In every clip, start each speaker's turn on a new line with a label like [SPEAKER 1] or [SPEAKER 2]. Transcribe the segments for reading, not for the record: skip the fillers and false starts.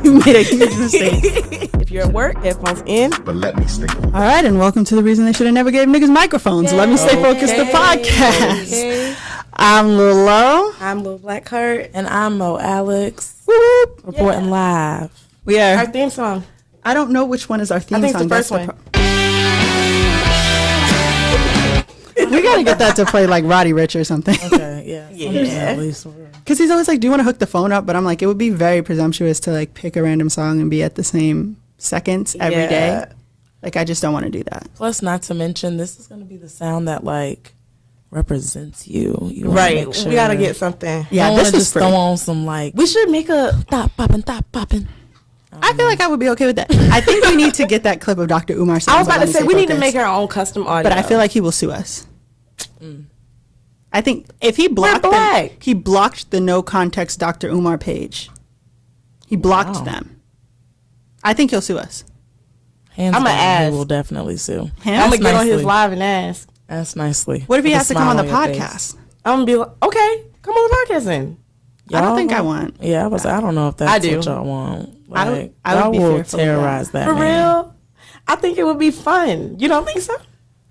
[SPEAKER 1] You made a huge mistake.
[SPEAKER 2] If you're at work, headphones in.
[SPEAKER 3] But let me stay.
[SPEAKER 1] All right, and welcome to the reason they should have never gave niggas microphones. Let me stay focused. The podcast.
[SPEAKER 2] Okay.
[SPEAKER 1] I'm Lil Lo.
[SPEAKER 2] I'm Lil Blackheart. And I'm Mo Alex.
[SPEAKER 1] Whoop.
[SPEAKER 2] Reporting live.
[SPEAKER 1] We
[SPEAKER 2] Our
[SPEAKER 1] are.
[SPEAKER 2] theme song.
[SPEAKER 1] I don't know which one is our theme
[SPEAKER 2] I think it's
[SPEAKER 1] song.
[SPEAKER 2] the first
[SPEAKER 1] That's
[SPEAKER 2] one.
[SPEAKER 1] We gotta get that to play like Roddy Ricch or something.
[SPEAKER 2] Okay, yeah. Yeah. At least.
[SPEAKER 1] Because he's always like, "Do you want to hook the phone up?" But I'm like, it would be very presumptuous to like pick a random song and be at the same seconds every day.
[SPEAKER 2] Yeah.
[SPEAKER 1] Like, I just don't want to do that.
[SPEAKER 2] Plus, not to mention, this is going to be the sound that, like, represents you. You wanna
[SPEAKER 4] Right.
[SPEAKER 2] make sure.
[SPEAKER 4] We gotta get something.
[SPEAKER 1] Yeah,
[SPEAKER 2] Don't
[SPEAKER 1] this
[SPEAKER 2] wanna
[SPEAKER 1] is
[SPEAKER 2] just
[SPEAKER 1] free.
[SPEAKER 2] throw on some, like,
[SPEAKER 4] We should make a.
[SPEAKER 2] top popping.
[SPEAKER 1] I feel like I would be okay with that. I think we need to get that clip of Dr. Umar.
[SPEAKER 4] I was about to say we need to
[SPEAKER 1] Focus.
[SPEAKER 4] make our own custom audio.
[SPEAKER 1] But I feel like he will sue us. I think if he blocked
[SPEAKER 4] black.
[SPEAKER 1] he blocked the no context Dr. Umar page. He blocked
[SPEAKER 2] Wow.
[SPEAKER 1] them. I think he'll sue us.
[SPEAKER 2] Hands
[SPEAKER 4] I'ma
[SPEAKER 2] down,
[SPEAKER 4] ask.
[SPEAKER 2] he will definitely sue.
[SPEAKER 1] Him?
[SPEAKER 4] I'm
[SPEAKER 2] That's
[SPEAKER 4] gonna get on his
[SPEAKER 2] nicely.
[SPEAKER 4] live and ask.
[SPEAKER 2] That's nicely.
[SPEAKER 1] What if he
[SPEAKER 2] With a
[SPEAKER 1] has to come on
[SPEAKER 2] smile
[SPEAKER 1] the
[SPEAKER 2] your face.
[SPEAKER 1] podcast?
[SPEAKER 4] I'm gonna be like, okay, come on the podcast then.
[SPEAKER 1] I don't
[SPEAKER 2] Y'all
[SPEAKER 1] think I want.
[SPEAKER 2] Yeah, I don't know if that's
[SPEAKER 4] I do.
[SPEAKER 2] what y'all want.
[SPEAKER 1] I don't-
[SPEAKER 2] Like,
[SPEAKER 1] I would
[SPEAKER 2] y'all
[SPEAKER 1] be
[SPEAKER 2] will
[SPEAKER 1] fearful of
[SPEAKER 2] terrorize that.
[SPEAKER 4] For
[SPEAKER 2] man.
[SPEAKER 4] real, I think it would be fun. You don't think so?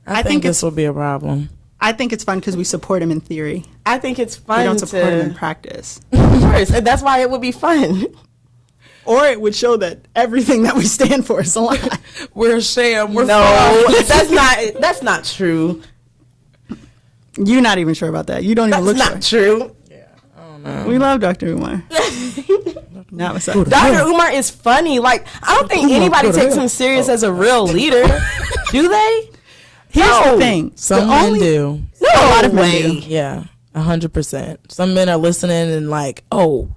[SPEAKER 2] I think this will be a problem.
[SPEAKER 1] I think it's fun because we support him in theory.
[SPEAKER 4] I think it's
[SPEAKER 1] We
[SPEAKER 4] fun
[SPEAKER 1] don't support him in
[SPEAKER 4] to.
[SPEAKER 1] practice.
[SPEAKER 4] Of course, and that's why it would be fun.
[SPEAKER 1] Or it would show that everything that we stand for is a lie.
[SPEAKER 2] We're a sham. We're
[SPEAKER 4] No, that's not true.
[SPEAKER 1] You're not even sure about that. You don't even
[SPEAKER 4] That's
[SPEAKER 1] look
[SPEAKER 4] not
[SPEAKER 1] sure.
[SPEAKER 4] true.
[SPEAKER 1] We love Dr. Umar. Not what's up.
[SPEAKER 4] Dr. Umar is funny. Like, I don't think anybody takes him serious as a real leader. Do they?
[SPEAKER 1] Here's
[SPEAKER 4] No.
[SPEAKER 1] the thing.
[SPEAKER 2] Some
[SPEAKER 1] The
[SPEAKER 2] men
[SPEAKER 1] only-
[SPEAKER 2] do.
[SPEAKER 4] No
[SPEAKER 1] A lot of men
[SPEAKER 4] way.
[SPEAKER 1] do.
[SPEAKER 2] Yeah, 100%. Some men are listening and like, oh,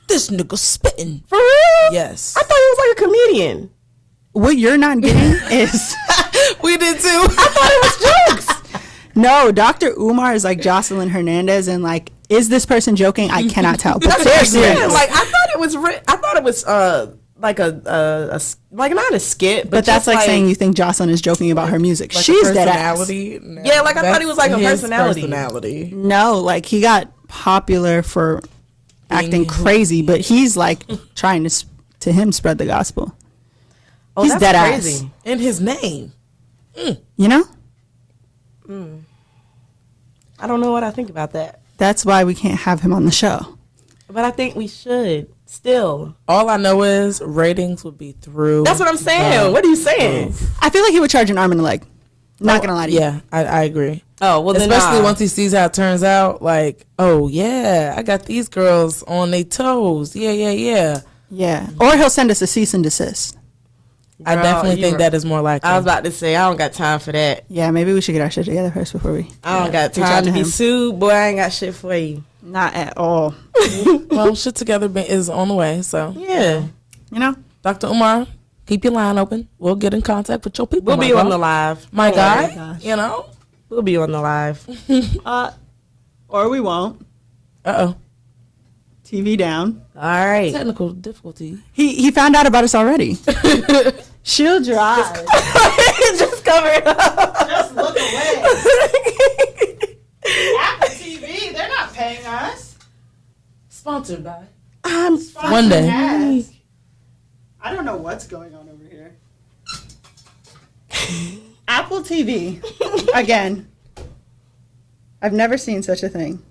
[SPEAKER 2] this nigga spitting.
[SPEAKER 4] For real?
[SPEAKER 2] Yes.
[SPEAKER 4] I thought he was like a comedian.
[SPEAKER 1] What you're not getting is
[SPEAKER 2] We did too.
[SPEAKER 4] I thought it was jokes.
[SPEAKER 1] no. Dr. Umar is like Jocelyn Hernandez, and like, is this person joking? I cannot tell. But they're
[SPEAKER 4] Yeah,
[SPEAKER 1] serious.
[SPEAKER 4] like I thought it was. I thought it was like like not a skit,
[SPEAKER 1] But that's
[SPEAKER 4] just
[SPEAKER 1] like saying you think Jocelyn is joking about her music.
[SPEAKER 2] Like
[SPEAKER 1] She's
[SPEAKER 2] a
[SPEAKER 1] dead ass.
[SPEAKER 2] personality. No,
[SPEAKER 4] Yeah, like I thought he was like a
[SPEAKER 2] that's his
[SPEAKER 4] personality.
[SPEAKER 2] personality.
[SPEAKER 1] No, like he got popular for acting
[SPEAKER 2] who
[SPEAKER 1] crazy, but he's like trying to him spread the gospel.
[SPEAKER 4] Oh,
[SPEAKER 1] He's
[SPEAKER 4] that's
[SPEAKER 1] dead
[SPEAKER 4] crazy.
[SPEAKER 1] ass.
[SPEAKER 2] In his name.
[SPEAKER 1] You know?
[SPEAKER 4] I don't know what I think about that,
[SPEAKER 1] That's why we can't have him on the show.
[SPEAKER 4] but I think we should still.
[SPEAKER 2] All I know is ratings would be through.
[SPEAKER 4] That's what I'm saying. What are you saying?
[SPEAKER 1] I feel like he would charge an arm and a leg. Not gonna lie to you.
[SPEAKER 2] Yeah, I agree.
[SPEAKER 4] Oh well, then
[SPEAKER 2] Especially
[SPEAKER 4] nah.
[SPEAKER 2] once he sees how it turns out. Like, oh yeah, I got these girls on their toes. Yeah.
[SPEAKER 1] Yeah. Or he'll send us a cease and desist.
[SPEAKER 2] I
[SPEAKER 4] Girl,
[SPEAKER 2] definitely
[SPEAKER 4] you
[SPEAKER 2] think
[SPEAKER 4] were-
[SPEAKER 2] that is more likely.
[SPEAKER 4] I was about to say I don't got time for that.
[SPEAKER 1] Yeah, maybe we should get our shit together first before we.
[SPEAKER 4] I don't got
[SPEAKER 1] Reach out
[SPEAKER 4] time
[SPEAKER 1] to
[SPEAKER 4] to be
[SPEAKER 1] him.
[SPEAKER 4] sued, boy. I ain't got shit for you.
[SPEAKER 1] Not at all.
[SPEAKER 2] Well, shit together is on the way. So,
[SPEAKER 4] Yeah,
[SPEAKER 1] You know?
[SPEAKER 2] Dr. Umar, keep your line open. We'll get in contact with your people.
[SPEAKER 4] we'll
[SPEAKER 2] my
[SPEAKER 4] be on
[SPEAKER 2] guy.
[SPEAKER 4] the live.
[SPEAKER 2] My
[SPEAKER 4] Don't
[SPEAKER 2] guy,
[SPEAKER 4] worry.
[SPEAKER 1] gosh.
[SPEAKER 2] you know.
[SPEAKER 4] We'll be on the live.
[SPEAKER 1] Or we won't.
[SPEAKER 2] Uh oh,
[SPEAKER 1] TV down.
[SPEAKER 4] All right.
[SPEAKER 2] technical difficulty.
[SPEAKER 1] He found out about us already. She'll drive.
[SPEAKER 4] Just cover it up.
[SPEAKER 1] Just look away. Apple TV, they're not paying us.
[SPEAKER 2] Sponsored by.
[SPEAKER 4] I'm
[SPEAKER 2] One day.
[SPEAKER 1] Ask. I don't know what's going on over here. Apple TV. Again. I've never seen such a thing.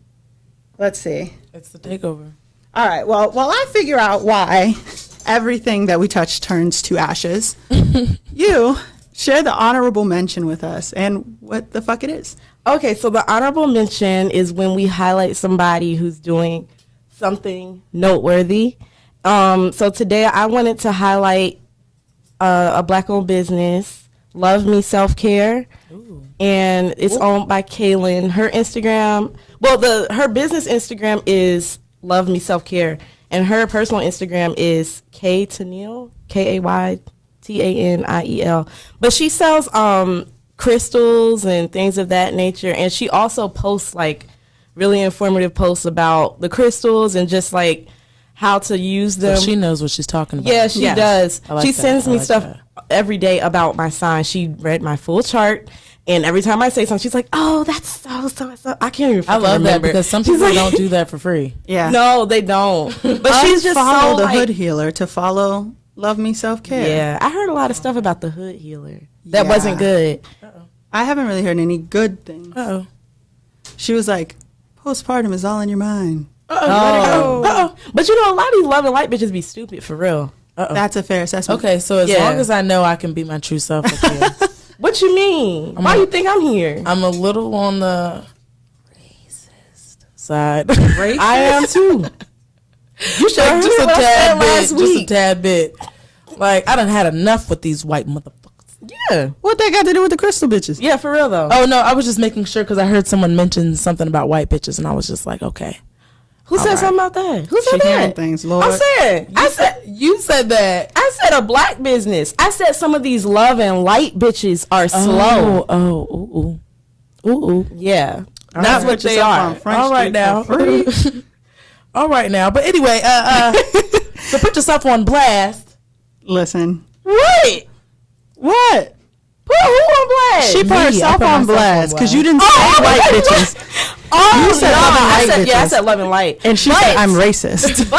[SPEAKER 1] Let's see.
[SPEAKER 2] It's the takeover.
[SPEAKER 1] All right. Well, while I figure out why everything that we touch turns to ashes, you share the honorable mention with us and what the fuck it is.
[SPEAKER 4] Okay, so the honorable mention is when we highlight somebody who's doing something noteworthy. So today I wanted to highlight a Black-owned business, Love Me Self Care, and it's owned by Kaylin. Her Instagram, her business Instagram is Love Me Self Care, and her personal Instagram is Kaytaniel, Kaytaniel. But she sells crystals and things of that nature, and she also posts like really informative posts about the crystals and just like how to use them.
[SPEAKER 2] So she knows what she's talking about.
[SPEAKER 4] Yeah, she
[SPEAKER 1] Yes.
[SPEAKER 4] does.
[SPEAKER 2] I like
[SPEAKER 4] She
[SPEAKER 2] that.
[SPEAKER 4] sends
[SPEAKER 2] I
[SPEAKER 4] me
[SPEAKER 2] like
[SPEAKER 4] stuff
[SPEAKER 2] that.
[SPEAKER 4] every day about my sign. She read my full chart, And every time I say something, she's like, "Oh, that's so." I can't even.
[SPEAKER 2] I
[SPEAKER 4] fucking
[SPEAKER 2] love
[SPEAKER 4] remember.
[SPEAKER 2] that because some
[SPEAKER 4] She's
[SPEAKER 2] people
[SPEAKER 4] like-
[SPEAKER 2] don't do that for free.
[SPEAKER 1] Yeah.
[SPEAKER 4] No, they don't. But she's just
[SPEAKER 1] follow
[SPEAKER 4] so
[SPEAKER 1] the
[SPEAKER 4] like,
[SPEAKER 1] Hood Healer to follow Love Me Self Care.
[SPEAKER 4] Yeah, I heard a lot of stuff about the Hood Healer that
[SPEAKER 1] Yeah.
[SPEAKER 4] wasn't good.
[SPEAKER 1] I haven't really heard any good things.
[SPEAKER 2] Uh-oh.
[SPEAKER 1] She was like, postpartum is all in your mind.
[SPEAKER 4] Oh, but you know, a lot of these love and light bitches be stupid for real.
[SPEAKER 1] That's a fair assessment.
[SPEAKER 2] Okay, so as
[SPEAKER 4] Yeah.
[SPEAKER 2] long as I know I can be my true self up here,
[SPEAKER 4] What you mean? Why you think I'm here?
[SPEAKER 2] I'm a little on the racist side.
[SPEAKER 4] I am too. You should
[SPEAKER 2] Like, just a
[SPEAKER 4] what I said
[SPEAKER 2] tad bit.
[SPEAKER 4] last
[SPEAKER 2] Just a
[SPEAKER 4] week.
[SPEAKER 2] tad bit. Like, I done had enough with these white motherfuckers.
[SPEAKER 4] Yeah,
[SPEAKER 1] What that got to do with the crystal bitches?
[SPEAKER 4] yeah, for real though.
[SPEAKER 2] Oh, no, I was just making sure because I heard someone mention something about white bitches, and I was just like, okay.
[SPEAKER 4] Who said something about that? Who
[SPEAKER 1] She
[SPEAKER 4] said
[SPEAKER 1] hearing
[SPEAKER 4] that?
[SPEAKER 1] things, Lord.
[SPEAKER 4] I said
[SPEAKER 2] You said that.
[SPEAKER 4] I said a black business. I said some of these love and light bitches are slow.
[SPEAKER 2] Oh, ooh.
[SPEAKER 4] Yeah,
[SPEAKER 2] Not
[SPEAKER 4] that's
[SPEAKER 1] Put
[SPEAKER 4] what they
[SPEAKER 1] yourself
[SPEAKER 4] are.
[SPEAKER 1] on Front
[SPEAKER 2] All right
[SPEAKER 1] Street
[SPEAKER 2] now.
[SPEAKER 1] for free.
[SPEAKER 2] All right now. But anyway, so put yourself on blast.
[SPEAKER 1] Listen.
[SPEAKER 4] What?
[SPEAKER 1] What?
[SPEAKER 4] Put who on blast?
[SPEAKER 1] She put
[SPEAKER 2] Me, I
[SPEAKER 1] herself
[SPEAKER 2] put
[SPEAKER 1] on
[SPEAKER 2] myself on
[SPEAKER 1] blast because you
[SPEAKER 2] blast.
[SPEAKER 1] didn't say white bitches.
[SPEAKER 4] Oh,
[SPEAKER 1] You said
[SPEAKER 4] no,
[SPEAKER 1] love and
[SPEAKER 4] I
[SPEAKER 1] light
[SPEAKER 4] said yeah, I
[SPEAKER 1] bitches.
[SPEAKER 4] said love and light.
[SPEAKER 1] And she
[SPEAKER 4] But-
[SPEAKER 1] said, I'm racist.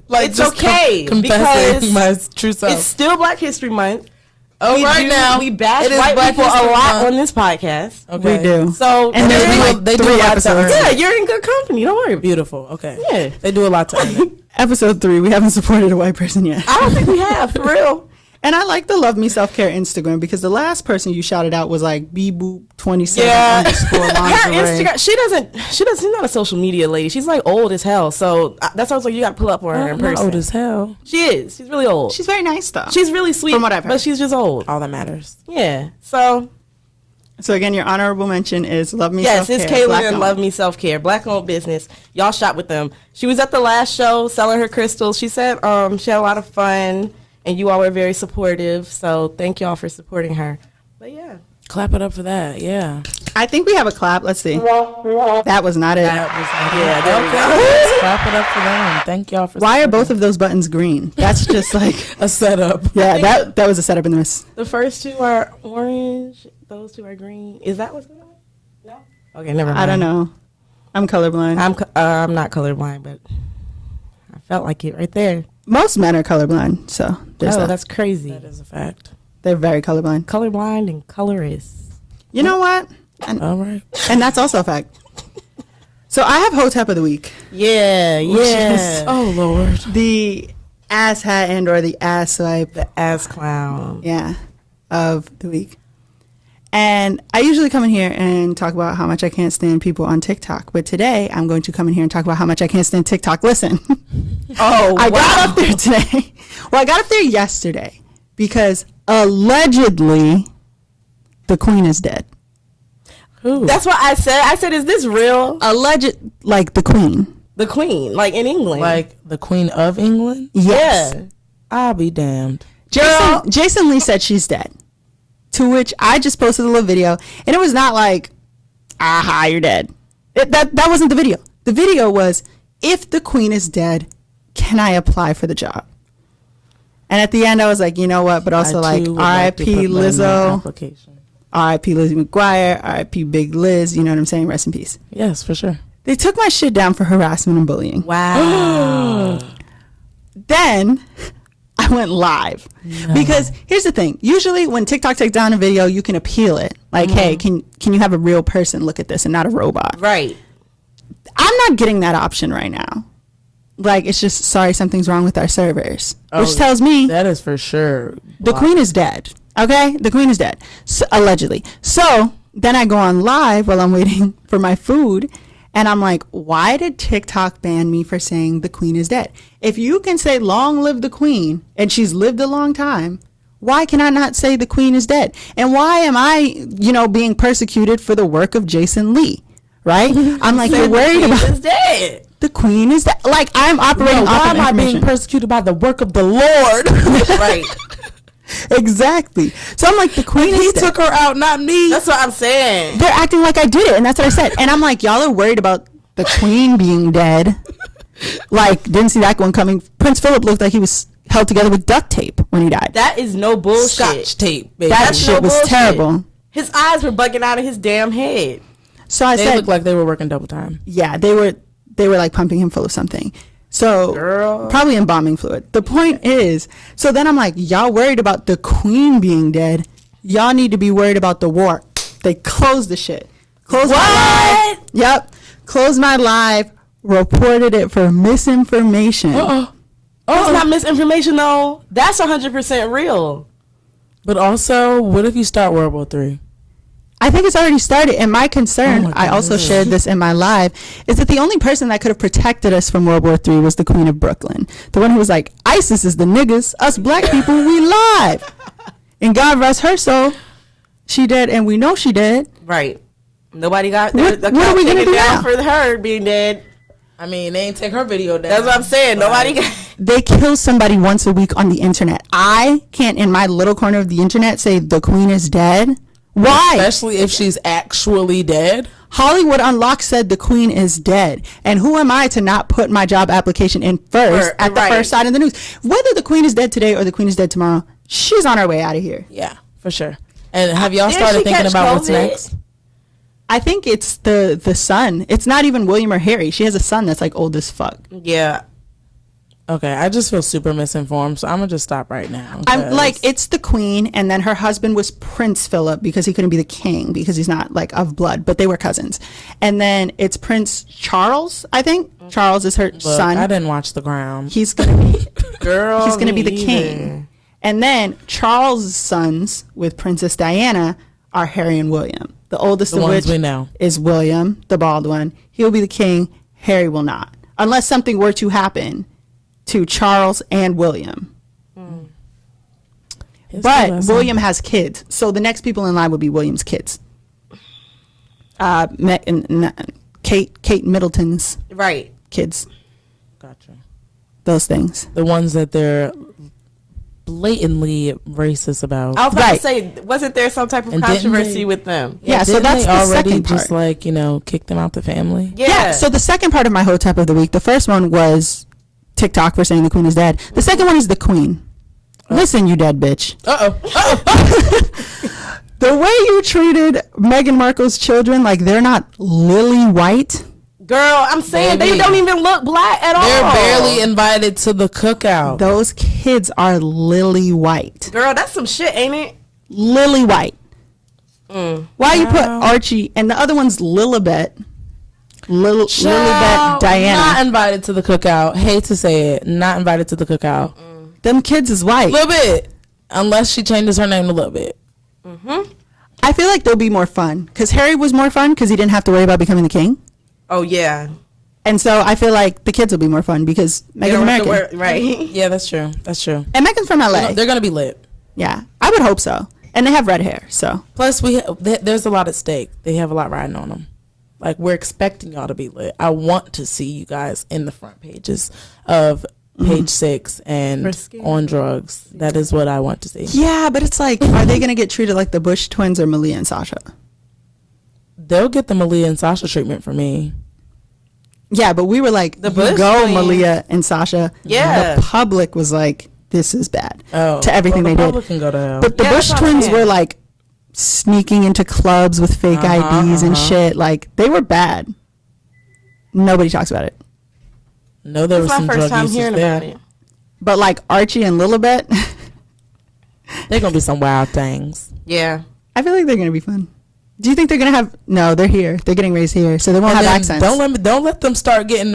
[SPEAKER 4] But it's
[SPEAKER 2] just
[SPEAKER 4] okay
[SPEAKER 2] confessing
[SPEAKER 4] because
[SPEAKER 2] my true self.
[SPEAKER 4] it's still Black History Month.
[SPEAKER 2] Oh, right now
[SPEAKER 4] we bash
[SPEAKER 2] it is
[SPEAKER 4] white
[SPEAKER 2] Black
[SPEAKER 4] people a
[SPEAKER 2] History
[SPEAKER 4] lot
[SPEAKER 2] Month.
[SPEAKER 4] on this podcast.
[SPEAKER 2] Okay.
[SPEAKER 1] We do.
[SPEAKER 4] So
[SPEAKER 1] And there's
[SPEAKER 2] they
[SPEAKER 1] been
[SPEAKER 2] do-
[SPEAKER 1] like
[SPEAKER 2] they do
[SPEAKER 1] 3
[SPEAKER 2] a lot to
[SPEAKER 1] episodes.
[SPEAKER 2] earn.
[SPEAKER 4] yeah, you're in good company. Don't worry.
[SPEAKER 2] Beautiful. Okay.
[SPEAKER 4] Yeah.
[SPEAKER 2] They do a lot to earn it.
[SPEAKER 1] Episode 3, we haven't supported a white person yet.
[SPEAKER 4] I don't think we have for real.
[SPEAKER 1] And I like the Love Me Self Care Instagram because the last person you shouted out was like bboop27
[SPEAKER 4] Yeah.
[SPEAKER 1] underscore
[SPEAKER 4] Her
[SPEAKER 1] lingerie.
[SPEAKER 4] Instagram, she's not a social media lady. She's like old as hell. So that's why I was like, you got to pull up on her in
[SPEAKER 2] I'm not
[SPEAKER 4] person.
[SPEAKER 2] old as hell.
[SPEAKER 4] She is. She's really old.
[SPEAKER 1] She's very nice though.
[SPEAKER 4] She's really sweet.
[SPEAKER 1] From what I've heard.
[SPEAKER 4] But she's just old.
[SPEAKER 2] All that matters.
[SPEAKER 4] Yeah. So
[SPEAKER 1] So again, your honorable mention is Love Me
[SPEAKER 4] yes,
[SPEAKER 1] Self Care.
[SPEAKER 4] it's Kayla and Love Me Self Care, Black owned business. Y'all shop with them. She was at the last show selling her crystals. She said she had a lot of fun, and you all were very supportive. So thank y'all for supporting her. But yeah,
[SPEAKER 2] Clap it up for that. Yeah.
[SPEAKER 1] I think we have a clap. Let's see. That was not it.
[SPEAKER 4] yeah, there we go.
[SPEAKER 2] Let's clap it up for them. Thank y'all for
[SPEAKER 1] Why are
[SPEAKER 2] supporting.
[SPEAKER 1] both of those buttons green? That's just like
[SPEAKER 2] a setup?
[SPEAKER 1] yeah. That was a setup in the miss.
[SPEAKER 4] The first two are orange. Those two are green. Is that what's going on? No. Okay, never mind.
[SPEAKER 1] I don't know. I'm colorblind.
[SPEAKER 4] I'm not colorblind, but I felt like it right there.
[SPEAKER 1] Most men are colorblind, so there's
[SPEAKER 4] Oh,
[SPEAKER 1] that.
[SPEAKER 4] that's crazy.
[SPEAKER 2] That is a fact.
[SPEAKER 1] They're very colorblind.
[SPEAKER 4] Colorblind and colorist.
[SPEAKER 1] You know what?
[SPEAKER 2] All right.
[SPEAKER 1] And that's also a fact. So I have Hotep of the week,
[SPEAKER 4] Yeah, yeah.
[SPEAKER 2] Oh Lord.
[SPEAKER 1] the ass hat and or the ass swipe,
[SPEAKER 4] The ass clown.
[SPEAKER 1] yeah, of the week. And I usually come in here and talk about how much I can't stand people on TikTok. But today I'm going to come in here and talk about how much I can't stand TikTok. Listen,
[SPEAKER 4] Oh,
[SPEAKER 1] I got up there today. Well, I got up there yesterday because allegedly the queen is dead.
[SPEAKER 2] Who?
[SPEAKER 4] That's what I said. I said, is this real?
[SPEAKER 1] Alleged, like the queen.
[SPEAKER 4] The queen, like in England.
[SPEAKER 2] like the Queen of England.
[SPEAKER 1] Yes.
[SPEAKER 4] yeah.
[SPEAKER 2] I'll be damned.
[SPEAKER 1] Jason Lee said she's dead. To which I just posted a little video, and it was not like, aha, you're dead. That wasn't the video. The video was, if the queen is dead, can I apply for the job? And at the end, I was like, you know what? But also
[SPEAKER 2] I,
[SPEAKER 1] like,
[SPEAKER 2] too, would like to
[SPEAKER 1] R.I.P.
[SPEAKER 2] put that in my
[SPEAKER 1] Lizzo,
[SPEAKER 2] application.
[SPEAKER 1] R.I.P. Lizzie McGuire, R.I.P. Big Liz. You know what I'm saying? Rest in peace.
[SPEAKER 2] Yes, for sure.
[SPEAKER 1] They took my shit down for harassment and bullying.
[SPEAKER 4] Wow.
[SPEAKER 1] Then I went live because here's the thing. Usually when TikTok takes down a video, you can appeal it. Like, hey, can you have a real person look at this and not a robot?
[SPEAKER 4] Right.
[SPEAKER 1] I'm not getting that option right now. Like, it's just, sorry, something's wrong with our servers. Which tells me
[SPEAKER 2] That is for sure.
[SPEAKER 1] the queen is dead. Okay? The queen is dead. So, allegedly. So then I go on live while I'm waiting for my food. And I'm like, why did TikTok ban me for saying the queen is dead? If you can say long live the queen and she's lived a long time, why can I not say the queen is dead? And why am I, being persecuted for the work of Jason Lee? Right? I'm like, you're worried about
[SPEAKER 4] It's dead.
[SPEAKER 1] the queen is dead. Like, I'm operating
[SPEAKER 2] No,
[SPEAKER 1] off
[SPEAKER 2] why
[SPEAKER 1] of
[SPEAKER 2] am I being
[SPEAKER 1] information.
[SPEAKER 2] persecuted by the work of the Lord?
[SPEAKER 4] Right.
[SPEAKER 1] Exactly. So I'm like, the queen
[SPEAKER 2] He
[SPEAKER 1] is dead.
[SPEAKER 2] took her out, not me.
[SPEAKER 4] That's what I'm saying.
[SPEAKER 1] They're acting like I did it, and that's what I said. And I'm like, y'all are worried about the queen being dead. Like, didn't see that one coming. Prince Philip looked like he was held together with duct tape when he died.
[SPEAKER 4] That is no bullshit.
[SPEAKER 2] Scotch tape, baby.
[SPEAKER 1] That
[SPEAKER 4] that's
[SPEAKER 1] shit
[SPEAKER 4] no
[SPEAKER 1] was
[SPEAKER 4] bullshit.
[SPEAKER 1] terrible.
[SPEAKER 4] His eyes were bugging out of his damn head.
[SPEAKER 1] So I
[SPEAKER 2] They
[SPEAKER 1] said,
[SPEAKER 2] looked like they were working double time.
[SPEAKER 1] yeah, they were like pumping him full of something. So
[SPEAKER 4] Girl.
[SPEAKER 1] probably embalming fluid. The point is, so then I'm like, y'all worried about the queen being dead. Y'all need to be worried about the war. They closed the shit. Closed my live. Yep. Closed my live. Reported it for misinformation.
[SPEAKER 4] That's not misinformation though. That's 100% real.
[SPEAKER 2] But also, what if you start World War III?
[SPEAKER 1] I think it's already started. And my concern,
[SPEAKER 2] Oh my
[SPEAKER 1] I also
[SPEAKER 2] God.
[SPEAKER 1] shared this in my live, is that the only person that could have protected us from World War III was the Queen of Brooklyn. The one who was like, ISIS is the niggas. Us black people, we live. And God rest her soul. She dead, and we know she dead.
[SPEAKER 4] Right. Nobody got
[SPEAKER 1] What
[SPEAKER 4] the
[SPEAKER 1] are we gonna
[SPEAKER 4] taken
[SPEAKER 1] do
[SPEAKER 4] down
[SPEAKER 1] now?
[SPEAKER 4] for her being dead.
[SPEAKER 2] I mean, they ain't take her video down.
[SPEAKER 4] That's what I'm saying. Nobody got.
[SPEAKER 1] They kill somebody once a week on the internet. I can't, in my little corner of the internet, say the queen is dead. Why?
[SPEAKER 2] Especially if she's actually dead.
[SPEAKER 1] Hollywood Unlocked said the queen is dead. And who am I to not put my job application in first at the
[SPEAKER 4] Right.
[SPEAKER 1] first side of the news? Whether the queen is dead today or the queen is dead tomorrow, she's on her way out of here.
[SPEAKER 2] Yeah, for sure. And have y'all
[SPEAKER 4] Didn't
[SPEAKER 2] started
[SPEAKER 4] she
[SPEAKER 2] thinking
[SPEAKER 4] catch
[SPEAKER 2] about what's
[SPEAKER 4] COVID?
[SPEAKER 2] next?
[SPEAKER 1] I think it's the son. It's not even William or Harry. She has a son that's like old as fuck.
[SPEAKER 4] Yeah.
[SPEAKER 2] Okay, I just feel super misinformed, so I'm gonna just stop right now.
[SPEAKER 1] I'm
[SPEAKER 2] 'cause-
[SPEAKER 1] like, it's the queen, and then her husband was Prince Philip because he couldn't be the king because he's not like of blood, but they were cousins. And then it's Prince Charles, I think. Charles is her
[SPEAKER 2] Look,
[SPEAKER 1] son.
[SPEAKER 2] I didn't watch The Crown.
[SPEAKER 1] He's gonna be
[SPEAKER 4] Girl.
[SPEAKER 1] he's gonna be the
[SPEAKER 4] me
[SPEAKER 1] king.
[SPEAKER 4] either.
[SPEAKER 1] And then Charles' sons with Princess Diana are Harry and William. The oldest
[SPEAKER 2] The
[SPEAKER 1] of
[SPEAKER 2] ones
[SPEAKER 1] which
[SPEAKER 2] we know.
[SPEAKER 1] is William, the bald one. He'll be the king. Harry will not, unless something were to happen to Charles and William.
[SPEAKER 2] History
[SPEAKER 1] But
[SPEAKER 2] lesson.
[SPEAKER 1] William has kids, so the next people in line would be William's kids. Kate Middleton's
[SPEAKER 4] Right.
[SPEAKER 1] kids.
[SPEAKER 2] Gotcha.
[SPEAKER 1] Those things.
[SPEAKER 2] The ones that they're blatantly racist about.
[SPEAKER 4] I was about
[SPEAKER 1] Right.
[SPEAKER 4] to say, wasn't there some type of
[SPEAKER 2] And didn't
[SPEAKER 4] controversy
[SPEAKER 2] they-
[SPEAKER 4] with them?
[SPEAKER 1] Yeah, so
[SPEAKER 2] didn't
[SPEAKER 1] that's
[SPEAKER 2] they
[SPEAKER 1] the
[SPEAKER 2] already
[SPEAKER 1] second
[SPEAKER 2] just
[SPEAKER 1] part.
[SPEAKER 2] like, kick them out the family?
[SPEAKER 4] Yeah.
[SPEAKER 1] So the second part of my hotep of the week, the first one was TikTok for saying the queen is dead. The second one is the queen. Listen, you dead bitch. The way you treated Meghan Markle's children like they're not lily white.
[SPEAKER 4] Girl, I'm saying
[SPEAKER 2] Baby.
[SPEAKER 4] they don't even look black at all.
[SPEAKER 2] They're barely invited to the cookout.
[SPEAKER 1] Those kids are lily white.
[SPEAKER 4] Girl, that's some shit, ain't it?
[SPEAKER 1] Lily white. Why you put
[SPEAKER 2] Wow.
[SPEAKER 1] Archie and the other one's Lilibet? Lilibet
[SPEAKER 2] Child,
[SPEAKER 1] Diana.
[SPEAKER 2] Not invited to the cookout. Hate to say it. Not invited to the cookout.
[SPEAKER 1] Them kids is
[SPEAKER 2] A
[SPEAKER 1] white.
[SPEAKER 2] little bit. Unless she changes her name a little bit.
[SPEAKER 1] I feel like they'll be more fun because Harry was more fun because he didn't have to worry about becoming the king.
[SPEAKER 4] Oh yeah.
[SPEAKER 1] And so I feel like the kids will be more fun because
[SPEAKER 4] They
[SPEAKER 1] Meghan's
[SPEAKER 4] don't have to
[SPEAKER 1] American.
[SPEAKER 4] worry- right.
[SPEAKER 2] Yeah, that's true. That's true.
[SPEAKER 1] And Meghan's from LA.
[SPEAKER 2] They're gonna be lit.
[SPEAKER 1] Yeah, I would hope so. And they have red hair, so.
[SPEAKER 2] Plus, there's a lot at stake. They have a lot riding on them. Like, we're expecting y'all to be lit. I want to see you guys in the front pages of Page 6 and on drugs. That is what I want to see.
[SPEAKER 1] Yeah, but it's like, are they going to get treated like the Bush twins or Malia and Sasha?
[SPEAKER 2] They'll get the Malia and Sasha treatment for me.
[SPEAKER 1] Yeah, but we were like,
[SPEAKER 4] The
[SPEAKER 1] you
[SPEAKER 4] Bush
[SPEAKER 1] go
[SPEAKER 4] twins.
[SPEAKER 1] Malia and Sasha.
[SPEAKER 4] Yeah.
[SPEAKER 1] The public was like, this is bad
[SPEAKER 2] Oh,
[SPEAKER 1] to everything
[SPEAKER 2] well,
[SPEAKER 1] they
[SPEAKER 2] the
[SPEAKER 1] did.
[SPEAKER 2] public can go to hell.
[SPEAKER 1] But the
[SPEAKER 4] Yeah,
[SPEAKER 1] Bush
[SPEAKER 4] that's what I'm
[SPEAKER 1] twins
[SPEAKER 4] saying.
[SPEAKER 1] were like sneaking into clubs with fake IDs and shit. Like, they were bad. Nobody talks about it.
[SPEAKER 2] No, there was
[SPEAKER 4] It's
[SPEAKER 2] some
[SPEAKER 4] my first
[SPEAKER 2] drug
[SPEAKER 4] time
[SPEAKER 2] usage
[SPEAKER 4] hearing
[SPEAKER 2] there.
[SPEAKER 4] about it.
[SPEAKER 1] But like Archie and Lilibet,
[SPEAKER 2] They're gonna be some wild things.
[SPEAKER 4] Yeah.
[SPEAKER 1] I feel like they're going to be fun. Do you think they're going to have, no, they're here. They're getting raised here. So they won't
[SPEAKER 2] And
[SPEAKER 1] have
[SPEAKER 2] then
[SPEAKER 1] accents.
[SPEAKER 2] don't let them start getting in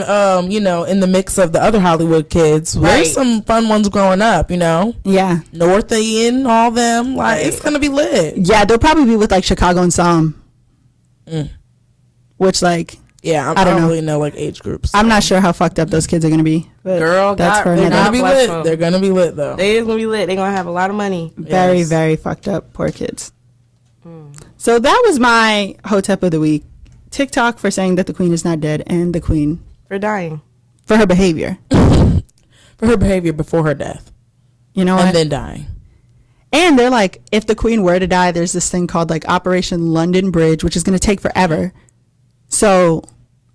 [SPEAKER 2] the mix of the other Hollywood kids.
[SPEAKER 4] Right.
[SPEAKER 2] There's some fun ones growing up,
[SPEAKER 1] Yeah.
[SPEAKER 2] North End, all them. Like,
[SPEAKER 4] Right.
[SPEAKER 2] it's gonna be lit.
[SPEAKER 1] Yeah, they'll probably be with like Chicago and Psalm. Which like
[SPEAKER 2] Yeah,
[SPEAKER 1] I don't know.
[SPEAKER 2] really know like age groups.
[SPEAKER 1] I'm not sure how fucked up those kids are gonna be. But
[SPEAKER 4] Girl,
[SPEAKER 1] that's
[SPEAKER 4] God,
[SPEAKER 1] for
[SPEAKER 4] they're
[SPEAKER 2] They're
[SPEAKER 1] another.
[SPEAKER 2] gonna be
[SPEAKER 4] bless
[SPEAKER 2] lit.
[SPEAKER 4] them.
[SPEAKER 2] They're gonna be lit though.
[SPEAKER 4] They is gonna be lit. They're gonna have a lot of money.
[SPEAKER 1] Very,
[SPEAKER 2] Yes.
[SPEAKER 1] very fucked up. Poor kids. So that was my hotep of the week. TikTok for saying that the queen is not dead and the queen
[SPEAKER 4] For dying.
[SPEAKER 1] for her behavior.
[SPEAKER 2] For her behavior before her death
[SPEAKER 1] You know what?
[SPEAKER 2] and then dying.
[SPEAKER 1] And they're like, if the queen were to die, there's this thing called like Operation London Bridge, which is going to take forever. So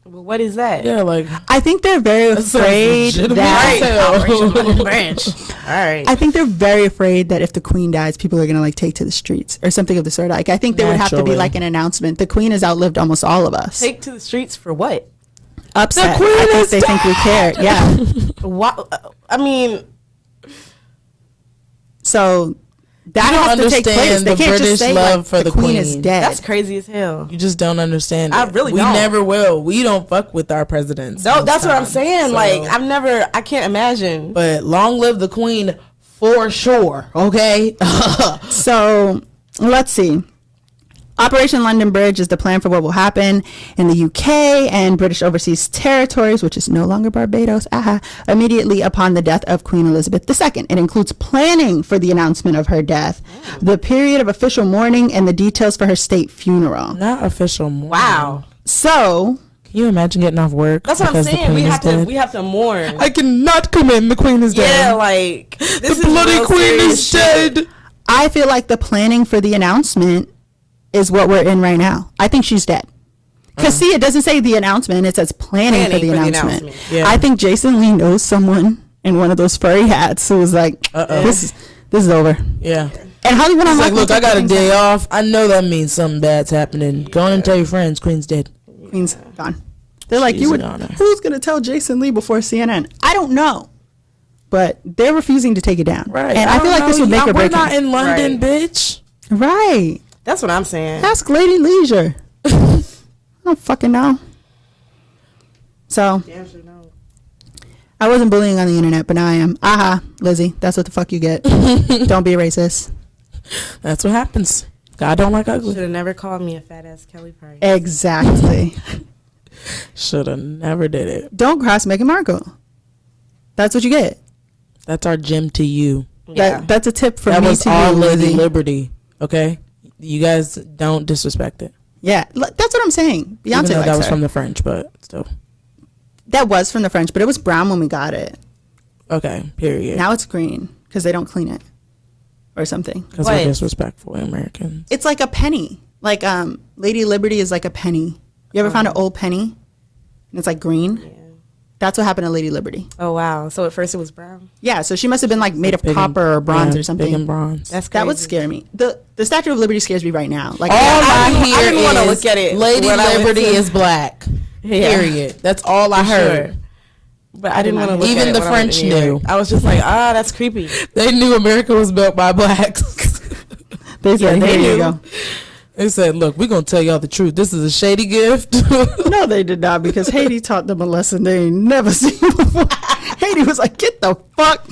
[SPEAKER 4] Well, what is that?
[SPEAKER 2] Yeah, like
[SPEAKER 1] I think they're very afraid that.
[SPEAKER 4] Branch. All right.
[SPEAKER 1] I think they're very afraid that if the queen dies, people are gonna like take to the streets or something of the sort. Like I think there would have to be
[SPEAKER 2] Naturally.
[SPEAKER 1] like an announcement. The queen has outlived almost all of us.
[SPEAKER 4] Take to the streets for what?
[SPEAKER 1] Upset.
[SPEAKER 2] The queen
[SPEAKER 1] I think
[SPEAKER 2] is
[SPEAKER 1] they think we care. Yeah.
[SPEAKER 4] Why? I mean,
[SPEAKER 1] So that
[SPEAKER 2] You don't
[SPEAKER 1] has to take place.
[SPEAKER 2] understand
[SPEAKER 1] They
[SPEAKER 2] the
[SPEAKER 1] can't
[SPEAKER 2] British
[SPEAKER 1] just say
[SPEAKER 2] love
[SPEAKER 1] like,
[SPEAKER 2] for
[SPEAKER 1] the
[SPEAKER 2] the
[SPEAKER 1] queen is
[SPEAKER 2] queen.
[SPEAKER 1] dead.
[SPEAKER 4] that's crazy as hell.
[SPEAKER 2] you just don't understand.
[SPEAKER 4] I
[SPEAKER 2] it.
[SPEAKER 4] really
[SPEAKER 2] we
[SPEAKER 4] don't.
[SPEAKER 2] never will. We don't fuck with our presidents.
[SPEAKER 4] No,
[SPEAKER 2] most
[SPEAKER 4] that's what I'm
[SPEAKER 2] times.
[SPEAKER 4] saying.
[SPEAKER 2] So-
[SPEAKER 4] Like, I can't imagine.
[SPEAKER 2] but long live the queen for sure. Okay.
[SPEAKER 1] So let's see. Operation London Bridge is the plan for what will happen in the UK and British Overseas Territories, which is no longer Barbados, immediately upon the death of Queen Elizabeth II. It includes planning for the announcement of her death, the period of official mourning, and the details for her state funeral.
[SPEAKER 2] Not official. Mourning.
[SPEAKER 4] Wow.
[SPEAKER 1] So,
[SPEAKER 2] Can you imagine getting off work?
[SPEAKER 4] That's what I'm
[SPEAKER 2] because the
[SPEAKER 4] saying. We
[SPEAKER 2] queen is
[SPEAKER 4] have to
[SPEAKER 2] dead?
[SPEAKER 4] we have to mourn.
[SPEAKER 2] I cannot come in. The queen is
[SPEAKER 4] Yeah,
[SPEAKER 2] dead.
[SPEAKER 4] like this
[SPEAKER 2] The
[SPEAKER 4] is
[SPEAKER 2] bloody
[SPEAKER 4] real
[SPEAKER 2] queen
[SPEAKER 4] serious
[SPEAKER 2] is
[SPEAKER 4] shit.
[SPEAKER 2] dead.
[SPEAKER 1] I feel like the planning for the announcement is what we're in right now. I think she's dead. Because see, it doesn't say the announcement; it says planning for the announcement.
[SPEAKER 2] Yeah.
[SPEAKER 1] I think Jason Lee knows someone in one of those furry hats who was like, "This is over."
[SPEAKER 2] Yeah.
[SPEAKER 1] And Hollywood,
[SPEAKER 2] He's like, look, I got a day off. I know that means something bad's happening. Go on and tell your friends, Queen's dead.
[SPEAKER 1] Queen's gone. They're like,
[SPEAKER 2] She's
[SPEAKER 1] you would.
[SPEAKER 2] an honor.
[SPEAKER 1] Who's gonna tell Jason Lee before CNN? I don't know, but they're refusing to take it down.
[SPEAKER 2] Right.
[SPEAKER 1] And I feel like this would make or
[SPEAKER 2] We're
[SPEAKER 1] break
[SPEAKER 2] not
[SPEAKER 1] him.
[SPEAKER 2] in London,
[SPEAKER 4] Right.
[SPEAKER 2] bitch.
[SPEAKER 1] Right.
[SPEAKER 4] That's what I'm saying.
[SPEAKER 1] Ask Lady Leisure. I don't fucking know. So I wasn't bullying on the internet, but now I am. Aha, Lizzie, that's what the fuck you get. Don't be racist.
[SPEAKER 2] That's what happens. God don't like ugly.
[SPEAKER 4] Should have never called me a fat ass Kelly Price.
[SPEAKER 1] Exactly.
[SPEAKER 2] Should have never did it.
[SPEAKER 1] Don't cross Meghan Markle. That's what you get.
[SPEAKER 2] That's our gym to you.
[SPEAKER 4] Yeah.
[SPEAKER 1] That's a tip from
[SPEAKER 2] That
[SPEAKER 1] me
[SPEAKER 2] was
[SPEAKER 1] to
[SPEAKER 2] all
[SPEAKER 1] you,
[SPEAKER 2] Lady
[SPEAKER 1] Lizzie.
[SPEAKER 2] Liberty. Okay? You guys don't disrespect it.
[SPEAKER 1] Yeah, that's what I'm saying.
[SPEAKER 2] Even
[SPEAKER 1] Beyonce
[SPEAKER 2] though
[SPEAKER 1] likes
[SPEAKER 2] that was
[SPEAKER 1] her.
[SPEAKER 2] from the French, but still.
[SPEAKER 1] That was from the French, but it was brown when we got it.
[SPEAKER 2] Okay, period.
[SPEAKER 1] Now it's green because they don't clean it or something.
[SPEAKER 2] Because
[SPEAKER 4] What?
[SPEAKER 2] we're disrespectful Americans.
[SPEAKER 1] It's like a penny. Like Lady Liberty is like a penny. You ever found an old penny? And it's like green.
[SPEAKER 4] Yeah.
[SPEAKER 1] That's what happened to Lady Liberty.
[SPEAKER 4] Oh wow. So at first it was brown.
[SPEAKER 1] Yeah, so she must have been like made of
[SPEAKER 2] Big and-
[SPEAKER 1] copper or bronze
[SPEAKER 2] yeah,
[SPEAKER 1] or something.
[SPEAKER 2] Big and bronze.
[SPEAKER 4] That's crazy.
[SPEAKER 1] That would scare me. The Statue of Liberty scares me right now. Like
[SPEAKER 2] all
[SPEAKER 4] I
[SPEAKER 2] I,
[SPEAKER 4] didn't-
[SPEAKER 2] hear
[SPEAKER 4] I didn't wanna
[SPEAKER 2] is
[SPEAKER 4] look at it
[SPEAKER 2] Lady
[SPEAKER 4] when I went
[SPEAKER 2] Liberty
[SPEAKER 4] to-
[SPEAKER 2] is black.
[SPEAKER 4] Yeah.
[SPEAKER 2] Period. That's all I
[SPEAKER 4] For
[SPEAKER 2] heard.
[SPEAKER 4] sure. But I didn't want to look
[SPEAKER 2] Even
[SPEAKER 4] at it
[SPEAKER 2] the
[SPEAKER 4] when I went
[SPEAKER 2] French
[SPEAKER 4] to New York.
[SPEAKER 2] knew.
[SPEAKER 4] I was just like, that's creepy.
[SPEAKER 2] They knew America was built by blacks.
[SPEAKER 1] they said,
[SPEAKER 4] they
[SPEAKER 1] here you
[SPEAKER 4] knew.
[SPEAKER 1] go.
[SPEAKER 2] They said, look, we're going to tell y'all the truth. This is a shady gift.
[SPEAKER 1] No, they did not because Haiti taught them a lesson they ain't never seen before. Haiti was like, get the fuck.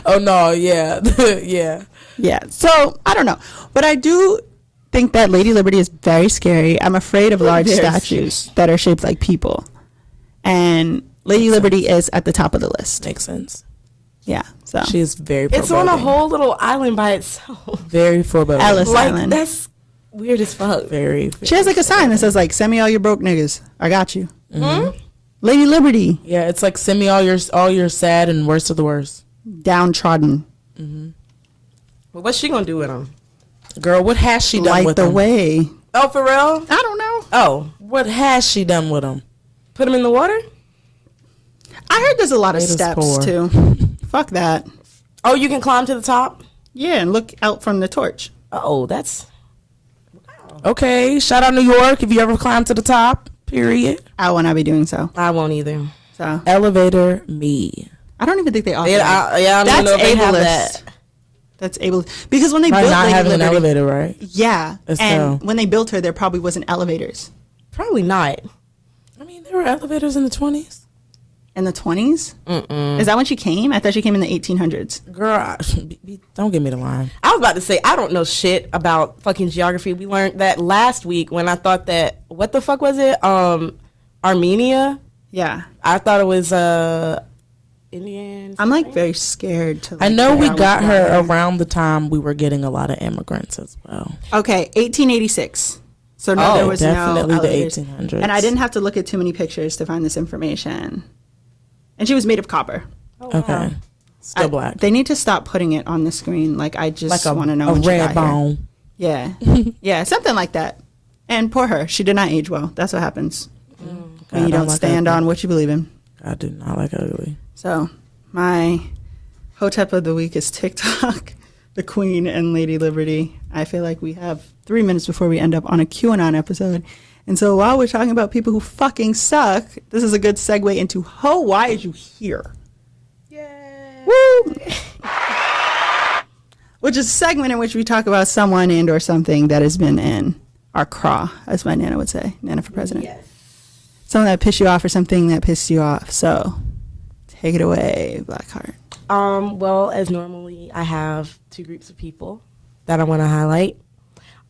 [SPEAKER 2] Oh, no, yeah. Yeah.
[SPEAKER 1] Yeah. So I don't know. But I do think that Lady Liberty is very scary. I'm afraid of large
[SPEAKER 4] Very
[SPEAKER 1] statues that are shaped like people. And Lady Liberty is at the top of the list.
[SPEAKER 2] Makes sense.
[SPEAKER 1] Yeah. So
[SPEAKER 2] She is very
[SPEAKER 4] It's on a
[SPEAKER 2] foreboding.
[SPEAKER 4] whole little island by itself.
[SPEAKER 2] Very foreboding.
[SPEAKER 1] Ellis
[SPEAKER 4] Like
[SPEAKER 1] Island.
[SPEAKER 4] that's weird as fuck.
[SPEAKER 2] Very,
[SPEAKER 1] She has like a sign that says like, send me all your broke niggas. I got you. Lady Liberty,
[SPEAKER 2] Yeah, it's like send me all your sad and worst of the worst.
[SPEAKER 1] downtrodden.
[SPEAKER 4] But what's she gonna do with them?
[SPEAKER 2] Girl, what has she done
[SPEAKER 1] Light
[SPEAKER 2] with
[SPEAKER 1] the
[SPEAKER 2] them?
[SPEAKER 1] way.
[SPEAKER 4] Oh, for real?
[SPEAKER 1] I don't know.
[SPEAKER 4] Oh,
[SPEAKER 2] What has she done with them?
[SPEAKER 4] put them in the water?
[SPEAKER 1] I heard there's a lot of
[SPEAKER 2] It is
[SPEAKER 1] steps
[SPEAKER 2] poor.
[SPEAKER 1] too. Fuck that.
[SPEAKER 4] Oh, you can climb to the top?
[SPEAKER 1] Yeah, and look out from the torch.
[SPEAKER 4] Oh, that's
[SPEAKER 2] Okay, shout out New York if you ever climb to the top. Period.
[SPEAKER 1] I will not be doing so.
[SPEAKER 4] I won't either.
[SPEAKER 1] So
[SPEAKER 2] Elevator me.
[SPEAKER 1] I don't even think they offer.
[SPEAKER 4] Yeah,
[SPEAKER 1] that.
[SPEAKER 4] I don't even know if they have
[SPEAKER 1] ableist.
[SPEAKER 4] that.
[SPEAKER 1] That's able because when they
[SPEAKER 2] By
[SPEAKER 1] built
[SPEAKER 2] not
[SPEAKER 1] Lady
[SPEAKER 2] having
[SPEAKER 1] Liberty,
[SPEAKER 2] an elevator, right?
[SPEAKER 1] yeah,
[SPEAKER 2] That's
[SPEAKER 1] and
[SPEAKER 2] so-
[SPEAKER 1] when they built her, there probably wasn't elevators
[SPEAKER 4] Probably not.
[SPEAKER 2] I mean, there were elevators in the 20s.
[SPEAKER 1] in the 20s. Is that when she came? I thought she came in the 1800s.
[SPEAKER 2] Girl, don't give me the line.
[SPEAKER 4] I was about to say I don't know shit about fucking geography. We learned that last week when I thought that what the fuck was it? Armenia.
[SPEAKER 1] Yeah,
[SPEAKER 4] I thought it was Indian.
[SPEAKER 1] I'm like very scared to. Like,
[SPEAKER 2] I know we
[SPEAKER 1] figure out
[SPEAKER 2] got
[SPEAKER 1] what's
[SPEAKER 2] her
[SPEAKER 1] going on.
[SPEAKER 2] around the time we were getting a lot of immigrants as well.
[SPEAKER 1] Okay, 1886. So no,
[SPEAKER 4] Oh,
[SPEAKER 1] there was
[SPEAKER 2] definitely
[SPEAKER 1] no
[SPEAKER 2] the
[SPEAKER 1] elevators.
[SPEAKER 2] 1800s.
[SPEAKER 1] And I didn't have to look at too many pictures to find this information. And she was made of copper.
[SPEAKER 2] Okay. Still black.
[SPEAKER 1] They need to stop putting it on the screen. Like I just
[SPEAKER 2] Like
[SPEAKER 1] want to know
[SPEAKER 2] a
[SPEAKER 1] when she
[SPEAKER 2] red
[SPEAKER 1] got here.
[SPEAKER 2] bone.
[SPEAKER 1] Yeah, yeah, something like that. And poor her, she did not age well. That's what happens. and you don't stand on what you believe in.
[SPEAKER 2] I do not like ugly.
[SPEAKER 1] So my Hotep of the week is TikTok, the Queen, and Lady Liberty. I feel like we have 3 minutes before we end up on a QAnon episode. And so while we're talking about people who fucking suck, this is a good segue into Ho, why is you here?
[SPEAKER 4] Yay.
[SPEAKER 1] Woo! Which is a segment in which we talk about someone and or something that has been in our craw, as my Nana would say. Nana for president.
[SPEAKER 4] Yes.
[SPEAKER 1] Something that pissed you off or something that pissed you off. So take it away, Blackheart.
[SPEAKER 4] Well, as normally, I have 2 groups of people that I want to highlight.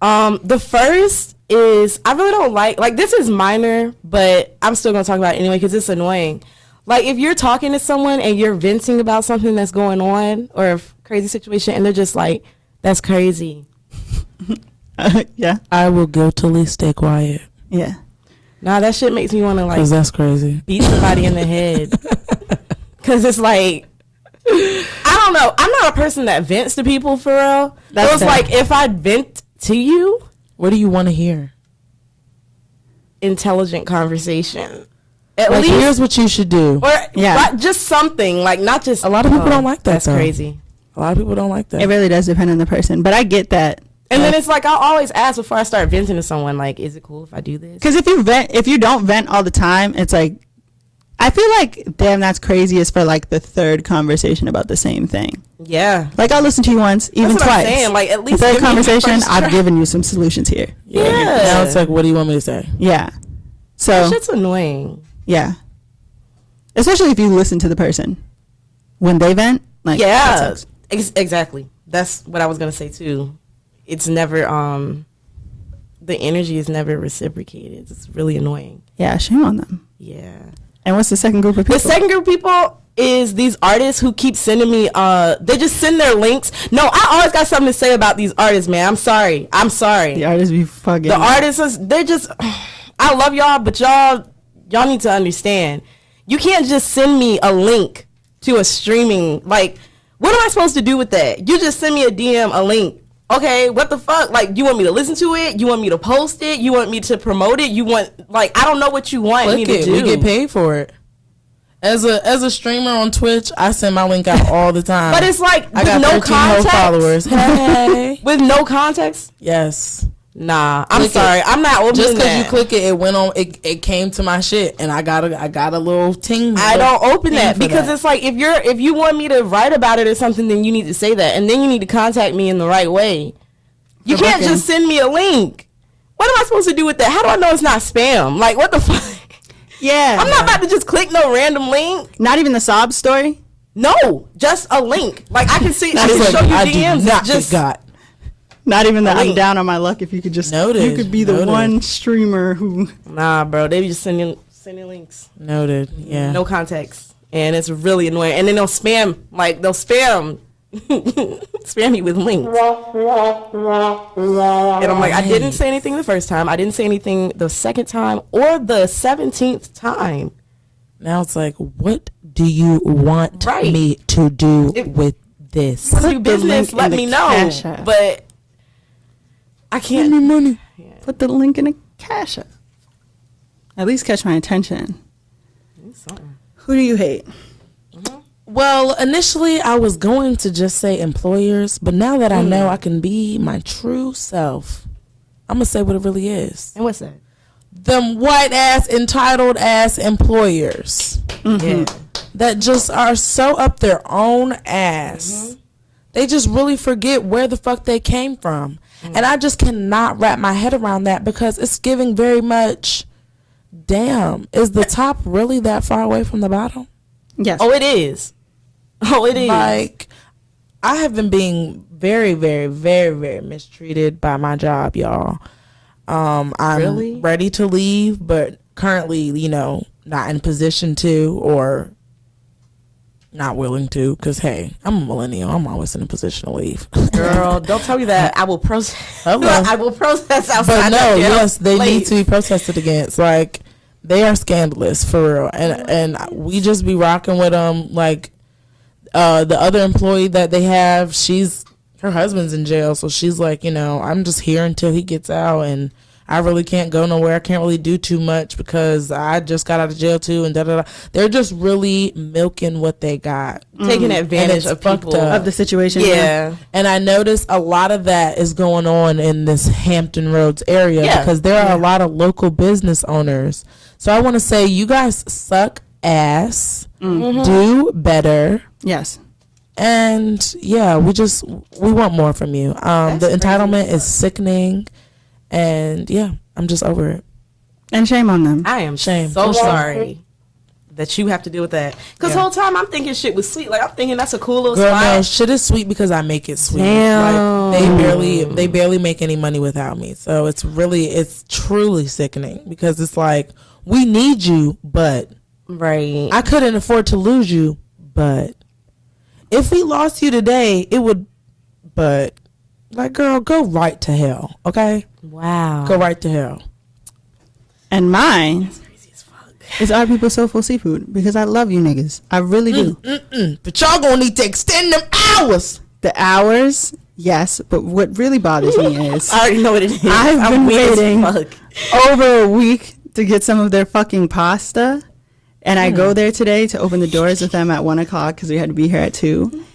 [SPEAKER 4] The first is, I really don't like this is minor, but I'm still going to talk about it anyway because it's annoying. Like, if you're talking to someone and you're venting about something that's going on or a crazy situation and they're just like, that's crazy.
[SPEAKER 1] Yeah.
[SPEAKER 2] I will guiltily stay quiet.
[SPEAKER 1] Yeah.
[SPEAKER 4] Nah, that shit makes me want to, like,
[SPEAKER 2] Because that's crazy.
[SPEAKER 4] beat somebody in the head. Because it's like, I don't know. I'm not a person that vents to people for real.
[SPEAKER 1] That's
[SPEAKER 4] So it's
[SPEAKER 1] fair.
[SPEAKER 4] like, if I vent to you,
[SPEAKER 2] What do you want to hear?
[SPEAKER 4] intelligent conversation. At
[SPEAKER 2] Like,
[SPEAKER 4] least,
[SPEAKER 2] here's what you should do.
[SPEAKER 4] or
[SPEAKER 1] Yeah.
[SPEAKER 4] like, just something, like, not just.
[SPEAKER 2] A lot of people don't like that,
[SPEAKER 4] That's
[SPEAKER 2] though.
[SPEAKER 4] crazy.
[SPEAKER 2] A lot of people don't like that.
[SPEAKER 1] It really does depend on the person. But I get that.
[SPEAKER 4] And then it's like, I'll always ask before I start venting to someone, like, is it cool if I do this?
[SPEAKER 1] Because if you don't vent all the time, it's like, I feel like, damn, that's crazy is for like the 3rd conversation about the same thing.
[SPEAKER 4] Yeah.
[SPEAKER 1] Like, I'll listen to you once, even
[SPEAKER 4] That's what
[SPEAKER 1] twice.
[SPEAKER 4] I'm saying. Like, at least
[SPEAKER 1] the 3rd
[SPEAKER 4] give me the
[SPEAKER 1] conversation,
[SPEAKER 4] first
[SPEAKER 1] I've
[SPEAKER 4] try.
[SPEAKER 1] given you some solutions here.
[SPEAKER 2] Yeah.
[SPEAKER 4] Yeah.
[SPEAKER 2] Now it's like, what do you want me to say?
[SPEAKER 1] Yeah.
[SPEAKER 4] That
[SPEAKER 1] So,
[SPEAKER 4] shit's annoying.
[SPEAKER 1] yeah. Especially if you listen to the person when they vent. Like, that
[SPEAKER 4] Yeah.
[SPEAKER 1] sucks.
[SPEAKER 4] Exactly. That's what I was going to say, too. It's never, the energy is never reciprocated. It's really annoying.
[SPEAKER 1] Yeah, shame on them.
[SPEAKER 4] Yeah.
[SPEAKER 1] And what's the second group of people?
[SPEAKER 4] The second group of people is these artists who keep sending me, they just send their links. No, I always got something to say about these artists, man. I'm sorry.
[SPEAKER 1] The artists be fucking.
[SPEAKER 4] The artists, they're just, I love y'all, but y'all need to understand. You can't just send me a link to a streaming, like, what am I supposed to do with that? You just send me a DM, a link. Okay, what the fuck? Like, you want me to listen to it? You want me to post it? You want me to promote it? You want, like, I don't know what you want me to do.
[SPEAKER 2] We get paid for it. As a streamer on Twitch, I send my link out all the time.
[SPEAKER 4] But it's like,
[SPEAKER 2] I
[SPEAKER 4] with
[SPEAKER 2] got
[SPEAKER 4] no
[SPEAKER 2] 13 whole
[SPEAKER 4] context.
[SPEAKER 2] followers. Hey.
[SPEAKER 4] With no context?
[SPEAKER 2] Yes.
[SPEAKER 4] Nah, I'm
[SPEAKER 2] Click
[SPEAKER 4] sorry.
[SPEAKER 2] it.
[SPEAKER 4] I'm not opening
[SPEAKER 2] Just because
[SPEAKER 4] that.
[SPEAKER 2] you click it, it went on. It came to my shit, and I got a little ting.
[SPEAKER 4] I don't open
[SPEAKER 2] thing
[SPEAKER 4] that
[SPEAKER 2] for
[SPEAKER 4] because
[SPEAKER 2] that.
[SPEAKER 4] it's like, if you want me to write about it or something, then you need to say that, and then you need to contact me in the right way. You
[SPEAKER 1] For
[SPEAKER 4] can't
[SPEAKER 1] booking.
[SPEAKER 4] just send me a link. What am I supposed to do with that? How do I know it's not spam? Like, what the fuck?
[SPEAKER 1] Yeah.
[SPEAKER 4] I'm not about to just click no random link.
[SPEAKER 1] Not even the sob story.
[SPEAKER 4] No, just a link. Like, I can see, I
[SPEAKER 2] It's
[SPEAKER 4] can
[SPEAKER 2] like,
[SPEAKER 4] show you
[SPEAKER 2] I do
[SPEAKER 4] DMs.
[SPEAKER 2] not
[SPEAKER 4] Just
[SPEAKER 2] get got.
[SPEAKER 1] Not even that I'm
[SPEAKER 4] link.
[SPEAKER 1] down on my luck. If you could just,
[SPEAKER 2] Noted.
[SPEAKER 1] you could be the
[SPEAKER 2] Noted.
[SPEAKER 1] one streamer who.
[SPEAKER 4] nah, bro. They be just sending links.
[SPEAKER 2] Noted. Yeah.
[SPEAKER 4] No context, and it's really annoying. And then they'll spam, like they'll spam, spam me with links. And I'm like, I didn't say anything the first time. I didn't say anything the second time or the 17th time.
[SPEAKER 2] Now it's like, what do you want
[SPEAKER 4] Right.
[SPEAKER 2] me to do
[SPEAKER 4] If-
[SPEAKER 2] with this?
[SPEAKER 4] Want to do
[SPEAKER 1] Put the
[SPEAKER 4] business?
[SPEAKER 1] link in
[SPEAKER 4] Let
[SPEAKER 1] the
[SPEAKER 4] me know.
[SPEAKER 1] Cash App.
[SPEAKER 4] But I
[SPEAKER 2] Give me
[SPEAKER 4] can't.
[SPEAKER 2] money.
[SPEAKER 1] Put the link in the cash app. At least catch my attention. Who do you hate?
[SPEAKER 2] Well, initially I was going to just say employers, but now that I know I can be my true self, I'm gonna say what it really is.
[SPEAKER 4] And what's that?
[SPEAKER 2] Them white ass entitled ass employers
[SPEAKER 4] Yeah.
[SPEAKER 2] that just are so up their own ass. They just really forget where the fuck they came from. And I just cannot wrap my head around that because it's giving very much, damn, is the top really that far away from the bottom?
[SPEAKER 1] Yes.
[SPEAKER 4] Oh, it is. Oh, it is.
[SPEAKER 2] Like, I have been being very, very, very, very mistreated by my job, y'all. I'm
[SPEAKER 4] Really?
[SPEAKER 2] ready to leave, but currently, not in position to or not willing to, because, hey, I'm a millennial. I'm always in a position to leave.
[SPEAKER 4] Girl, don't tell me that. I will protest.
[SPEAKER 2] Hello.
[SPEAKER 4] I will protest outside.
[SPEAKER 2] But no,
[SPEAKER 4] that damn
[SPEAKER 2] yes, they need
[SPEAKER 4] place.
[SPEAKER 2] to be protested against. Like, they are scandalous, for real. And we just be rocking with them. Like, the other employee that they have, her husband's in jail, so she's like, I'm just here until he gets out, and I really can't go nowhere. I can't really do too much because I just got out of jail too, and da da da. They're just really milking what they got,
[SPEAKER 4] taking advantage
[SPEAKER 2] it's
[SPEAKER 4] of people.
[SPEAKER 1] Of the situation.
[SPEAKER 4] Yeah.
[SPEAKER 2] and I noticed a lot of that is going on in this Hampton Roads area
[SPEAKER 4] Yeah.
[SPEAKER 2] because there are a lot of local business owners. So I want to say you guys suck ass. Do better.
[SPEAKER 1] Yes.
[SPEAKER 2] And yeah, we want more from you. The entitlement is sickening, and yeah, I'm just over it.
[SPEAKER 1] And shame on them.
[SPEAKER 4] I am
[SPEAKER 2] Shame.
[SPEAKER 4] so
[SPEAKER 2] For sure.
[SPEAKER 4] sorry that you have to deal with that. Because the whole time I'm thinking shit was sweet. Like, I'm thinking that's a cool little
[SPEAKER 2] Girl,
[SPEAKER 4] spot.
[SPEAKER 2] no, shit is sweet because I make it sweet.
[SPEAKER 4] Damn.
[SPEAKER 2] Like they barely make any money without me. So it's truly sickening because it's like we need you, but
[SPEAKER 4] Right.
[SPEAKER 2] I couldn't afford to lose you, but if we lost you today, it would. But like, girl, go right to hell, okay?
[SPEAKER 4] Wow.
[SPEAKER 2] Go right to hell.
[SPEAKER 1] And mine is Our People Soulful Seafood because I love you niggas. I really do.
[SPEAKER 2] But y'all gonna need to extend them hours.
[SPEAKER 1] The hours, yes, but what really bothers me is
[SPEAKER 4] I already know what it is.
[SPEAKER 1] I've
[SPEAKER 4] I'm
[SPEAKER 1] been
[SPEAKER 4] weak as
[SPEAKER 1] waiting
[SPEAKER 4] fuck.
[SPEAKER 1] over a week to get some of their fucking pasta. And I go there today to open the doors with them at 1 o'clock because we had to be here at 2.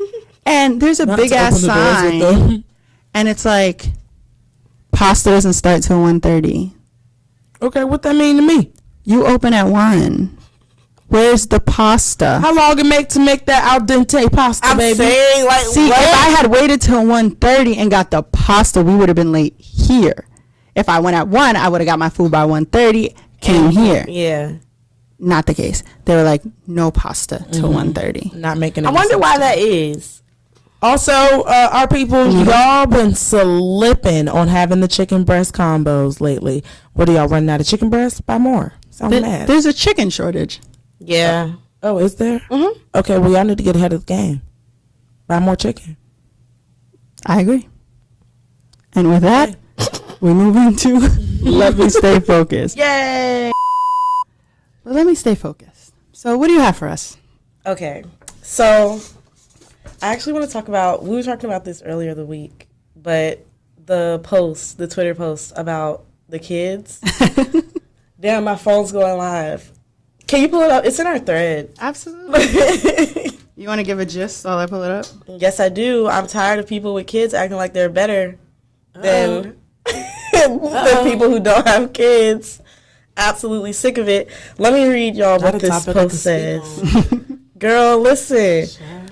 [SPEAKER 1] And there's a
[SPEAKER 2] Not
[SPEAKER 1] big
[SPEAKER 2] to
[SPEAKER 1] ass
[SPEAKER 2] open the doors with
[SPEAKER 1] sign,
[SPEAKER 2] them.
[SPEAKER 1] and it's like pasta doesn't start till 1:30.
[SPEAKER 2] Okay, what that mean to me?
[SPEAKER 1] You open at 1. Where's the pasta?
[SPEAKER 2] How long it make to make that al dente pasta,
[SPEAKER 4] I'm
[SPEAKER 2] baby?
[SPEAKER 4] saying, like,
[SPEAKER 1] See,
[SPEAKER 4] what?
[SPEAKER 1] if I had waited till 1:30 and got the pasta, we would have been late here. If I went at 1, I would have got my food by 1:30, came here.
[SPEAKER 4] Yeah.
[SPEAKER 1] Not the case. They were like, no pasta till 1:30.
[SPEAKER 2] Not making.
[SPEAKER 4] I
[SPEAKER 2] Any
[SPEAKER 4] wonder
[SPEAKER 2] sense
[SPEAKER 4] why
[SPEAKER 2] to me.
[SPEAKER 4] that is.
[SPEAKER 2] Also, our people, y'all been slipping on having the chicken breast combos lately. What are y'all running out of chicken breast? Buy more. Sound mad.
[SPEAKER 1] There's a chicken shortage.
[SPEAKER 4] Yeah.
[SPEAKER 2] Oh, is there? Mm-hmm. Okay, well, y'all need to get ahead of the game. Buy more chicken.
[SPEAKER 1] I agree. And with that, we move into Let Me Stay Focused.
[SPEAKER 4] Yay.
[SPEAKER 1] Well, let me stay focused. So what do you have for us?
[SPEAKER 4] Okay. So, I actually want to talk about, we were talking about this earlier the week, but the Twitter post about the kids. Damn, my phone's going live. Can you pull it up? It's in our thread.
[SPEAKER 1] Absolutely. You want to give a gist while I pull it up?
[SPEAKER 4] Yes, I do. I'm tired of people with kids acting like they're better than, than people who don't have kids. Absolutely sick of it. Let me read y'all
[SPEAKER 2] Not
[SPEAKER 4] what
[SPEAKER 2] a
[SPEAKER 4] this
[SPEAKER 2] topic I can
[SPEAKER 4] post
[SPEAKER 2] speak
[SPEAKER 4] says. Girl, listen.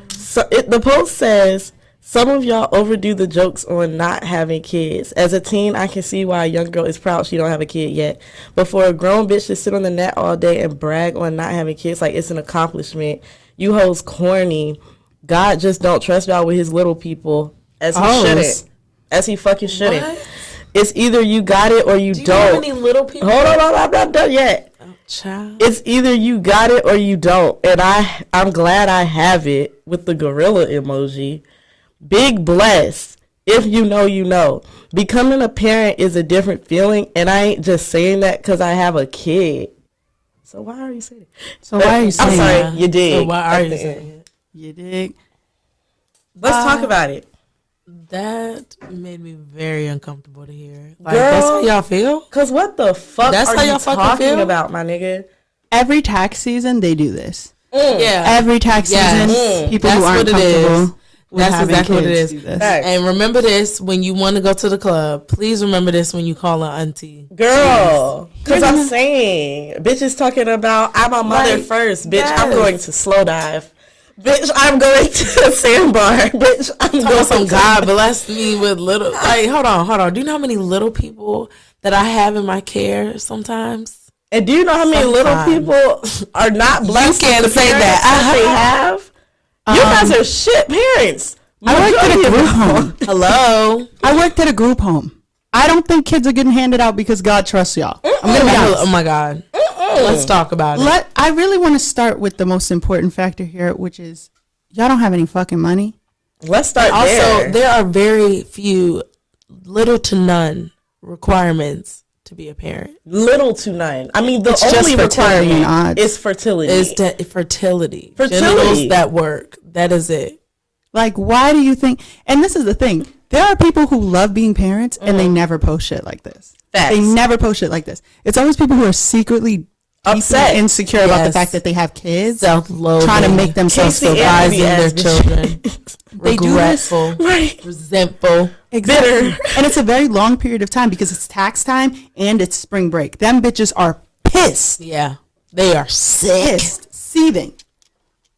[SPEAKER 4] So the post says, some of y'all overdo the jokes on not having kids. As a teen, I can see why a young girl is proud she don't have a kid yet. But for a grown bitch to sit on the net all day and brag on not having kids like it's an accomplishment, you hoes corny. God just don't trust y'all with his little people as he shouldn't. As he fucking shouldn't.
[SPEAKER 2] What?
[SPEAKER 4] It's either you got it or you
[SPEAKER 2] Do you
[SPEAKER 4] don't.
[SPEAKER 2] have any little people?
[SPEAKER 4] Hold on, I'm not done yet.
[SPEAKER 2] Oh, child.
[SPEAKER 4] It's either you got it or you don't. And I'm glad I have it with the gorilla emoji. Big bless. If you know, you know. Becoming a parent is a different feeling, and I ain't just saying that because I have a kid. So why are you saying it?
[SPEAKER 1] So why are you saying
[SPEAKER 4] I'm
[SPEAKER 1] that?
[SPEAKER 4] sorry, you dig.
[SPEAKER 2] So why are you saying it?
[SPEAKER 1] You dig?
[SPEAKER 4] Let's talk about it.
[SPEAKER 2] That made me very uncomfortable to hear. Like,
[SPEAKER 4] Girl.
[SPEAKER 2] that's how y'all feel?
[SPEAKER 4] Because what the fuck
[SPEAKER 2] That's
[SPEAKER 4] are
[SPEAKER 2] how
[SPEAKER 4] you
[SPEAKER 2] y'all fucking
[SPEAKER 4] talking
[SPEAKER 2] feel?
[SPEAKER 4] about, my nigga?
[SPEAKER 1] Every tax season, they do this.
[SPEAKER 2] Yeah.
[SPEAKER 1] Every tax
[SPEAKER 2] Yes.
[SPEAKER 1] season, people who
[SPEAKER 2] That's
[SPEAKER 1] aren't
[SPEAKER 2] what it is.
[SPEAKER 1] comfortable with
[SPEAKER 2] That's
[SPEAKER 1] having
[SPEAKER 2] exactly what it
[SPEAKER 1] kids
[SPEAKER 2] is.
[SPEAKER 1] do this.
[SPEAKER 4] Facts.
[SPEAKER 2] And remember this when you want to go to the club. Please remember this when you call an auntie.
[SPEAKER 4] Girl, because I'm saying, bitches talking about, I'm a mother
[SPEAKER 2] Like,
[SPEAKER 4] first. Bitch, I'm
[SPEAKER 2] yes.
[SPEAKER 4] going to slow dive. Bitch, I'm going to sandbar. Bitch, I'm
[SPEAKER 2] Talking
[SPEAKER 4] going
[SPEAKER 2] some
[SPEAKER 4] to
[SPEAKER 2] God bless me with little. Like, hold on. Do you know how many little people that I have in my care sometimes?
[SPEAKER 4] And do you know how many little people are not blessed?
[SPEAKER 2] You can't
[SPEAKER 4] with the
[SPEAKER 2] say
[SPEAKER 4] parents
[SPEAKER 2] that.
[SPEAKER 4] they have. You guys are shit parents.
[SPEAKER 1] I worked at a
[SPEAKER 4] Majority of
[SPEAKER 1] group
[SPEAKER 4] y'all.
[SPEAKER 1] home.
[SPEAKER 2] Hello.
[SPEAKER 1] I worked at a group home. I don't think kids are getting handed out because God trusts y'all. I'm gonna be honest.
[SPEAKER 2] Oh my God. Let's talk about it.
[SPEAKER 1] I really want to start with the most important factor here, which is y'all don't have any fucking money.
[SPEAKER 4] Let's start
[SPEAKER 2] Also,
[SPEAKER 4] there.
[SPEAKER 2] there are very few, little to none requirements to be a parent.
[SPEAKER 4] Little to none. I mean, the
[SPEAKER 1] It's just
[SPEAKER 4] only
[SPEAKER 1] fertility
[SPEAKER 4] requirement
[SPEAKER 1] odds.
[SPEAKER 4] is fertility.
[SPEAKER 2] Is fertility.
[SPEAKER 4] Fertility.
[SPEAKER 2] Genitals that work. That is it.
[SPEAKER 1] Like, why do you think? And this is the thing. There are people who love being parents and they never post shit like this.
[SPEAKER 3] Facts.
[SPEAKER 1] They never post shit like this. It's always people who are secretly
[SPEAKER 3] Upset.
[SPEAKER 1] deeply insecure about the
[SPEAKER 2] Yes.
[SPEAKER 1] fact that they have kids,
[SPEAKER 2] Self-loathing,
[SPEAKER 1] trying to make themselves feel
[SPEAKER 3] Casey
[SPEAKER 1] bad.
[SPEAKER 3] Anthony
[SPEAKER 2] despising their
[SPEAKER 3] ass
[SPEAKER 2] children,
[SPEAKER 1] They do this.
[SPEAKER 2] regretful,
[SPEAKER 3] Right.
[SPEAKER 2] resentful.
[SPEAKER 1] Exactly. And it's a very long period of time because it's tax time and it's spring break. Them bitches are pissed.
[SPEAKER 2] Yeah, they are sick.
[SPEAKER 1] Pissed. Seething.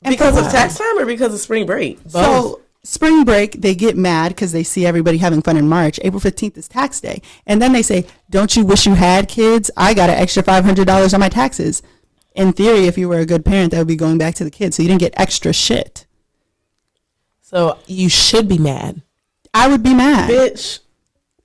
[SPEAKER 1] And
[SPEAKER 3] Because
[SPEAKER 1] for
[SPEAKER 3] of
[SPEAKER 1] what?
[SPEAKER 3] tax time or because of spring break?
[SPEAKER 1] So spring break, they get mad because they see everybody having fun in March. April 15th is tax day. And then they say, don't you wish you had kids? I got an extra $500 on my taxes. In theory, if you were a good parent, that would be going back to the kids. So you didn't get extra shit.
[SPEAKER 2] So you should be mad.
[SPEAKER 1] I would be mad.
[SPEAKER 3] Bitch.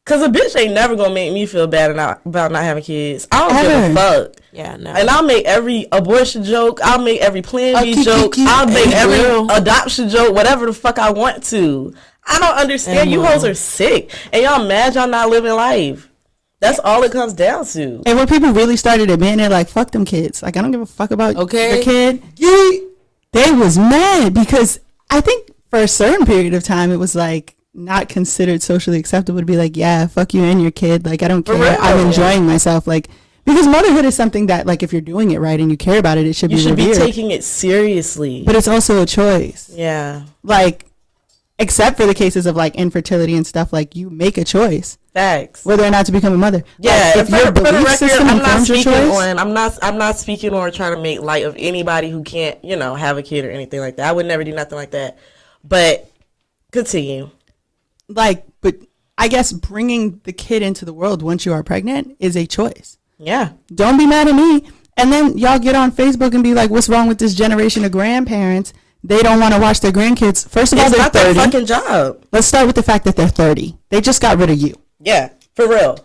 [SPEAKER 3] Because a bitch ain't never going to make me feel bad about not having kids. I don't
[SPEAKER 1] Ever.
[SPEAKER 3] give a fuck.
[SPEAKER 2] Yeah, no.
[SPEAKER 3] And I'll make every abortion joke. I'll make every Plan B joke. I'll make
[SPEAKER 2] And you
[SPEAKER 3] every
[SPEAKER 2] will.
[SPEAKER 3] adoption joke, whatever the fuck I want to. I don't understand.
[SPEAKER 2] And
[SPEAKER 3] You
[SPEAKER 2] will.
[SPEAKER 3] hoes are sick. And y'all mad y'all not living life. That's all it comes down to.
[SPEAKER 1] And when people really started admitting it, like, fuck them kids. Like, I don't give a fuck about
[SPEAKER 2] Okay.
[SPEAKER 1] your kid. They was mad because I think for a certain period of time, it was like not considered socially acceptable to be like, yeah, fuck you and your kid. Like, I don't care.
[SPEAKER 3] real.
[SPEAKER 1] I'm enjoying myself. Like, because motherhood is something that, like, if you're doing it right and you care about it, it should
[SPEAKER 3] You
[SPEAKER 1] be
[SPEAKER 3] should be
[SPEAKER 1] revered.
[SPEAKER 3] taking it seriously.
[SPEAKER 1] But it's also a choice.
[SPEAKER 3] Yeah.
[SPEAKER 1] Like, except for the cases of like infertility and stuff, like you make a choice
[SPEAKER 3] Facts.
[SPEAKER 1] whether or not to become a mother.
[SPEAKER 3] Yeah,
[SPEAKER 1] Like, if your
[SPEAKER 3] for the
[SPEAKER 1] belief
[SPEAKER 3] record,
[SPEAKER 1] system
[SPEAKER 3] I'm not
[SPEAKER 1] informs your
[SPEAKER 3] speaking
[SPEAKER 1] choice,
[SPEAKER 3] on. I'm not speaking or trying to make light of anybody who can't, have a kid or anything like that. I would never do nothing like that. But continue.
[SPEAKER 1] like, but I guess bringing the kid into the world once you are pregnant is a choice.
[SPEAKER 3] Yeah.
[SPEAKER 1] Don't be mad at me. And then y'all get on Facebook and be like, what's wrong with this generation of grandparents? They don't want to watch their grandkids. First of all,
[SPEAKER 3] It's
[SPEAKER 1] they're
[SPEAKER 3] not their
[SPEAKER 1] 30.
[SPEAKER 3] fucking job.
[SPEAKER 1] Let's start with the fact that they're 30. They just got rid of you.
[SPEAKER 3] Yeah, for real.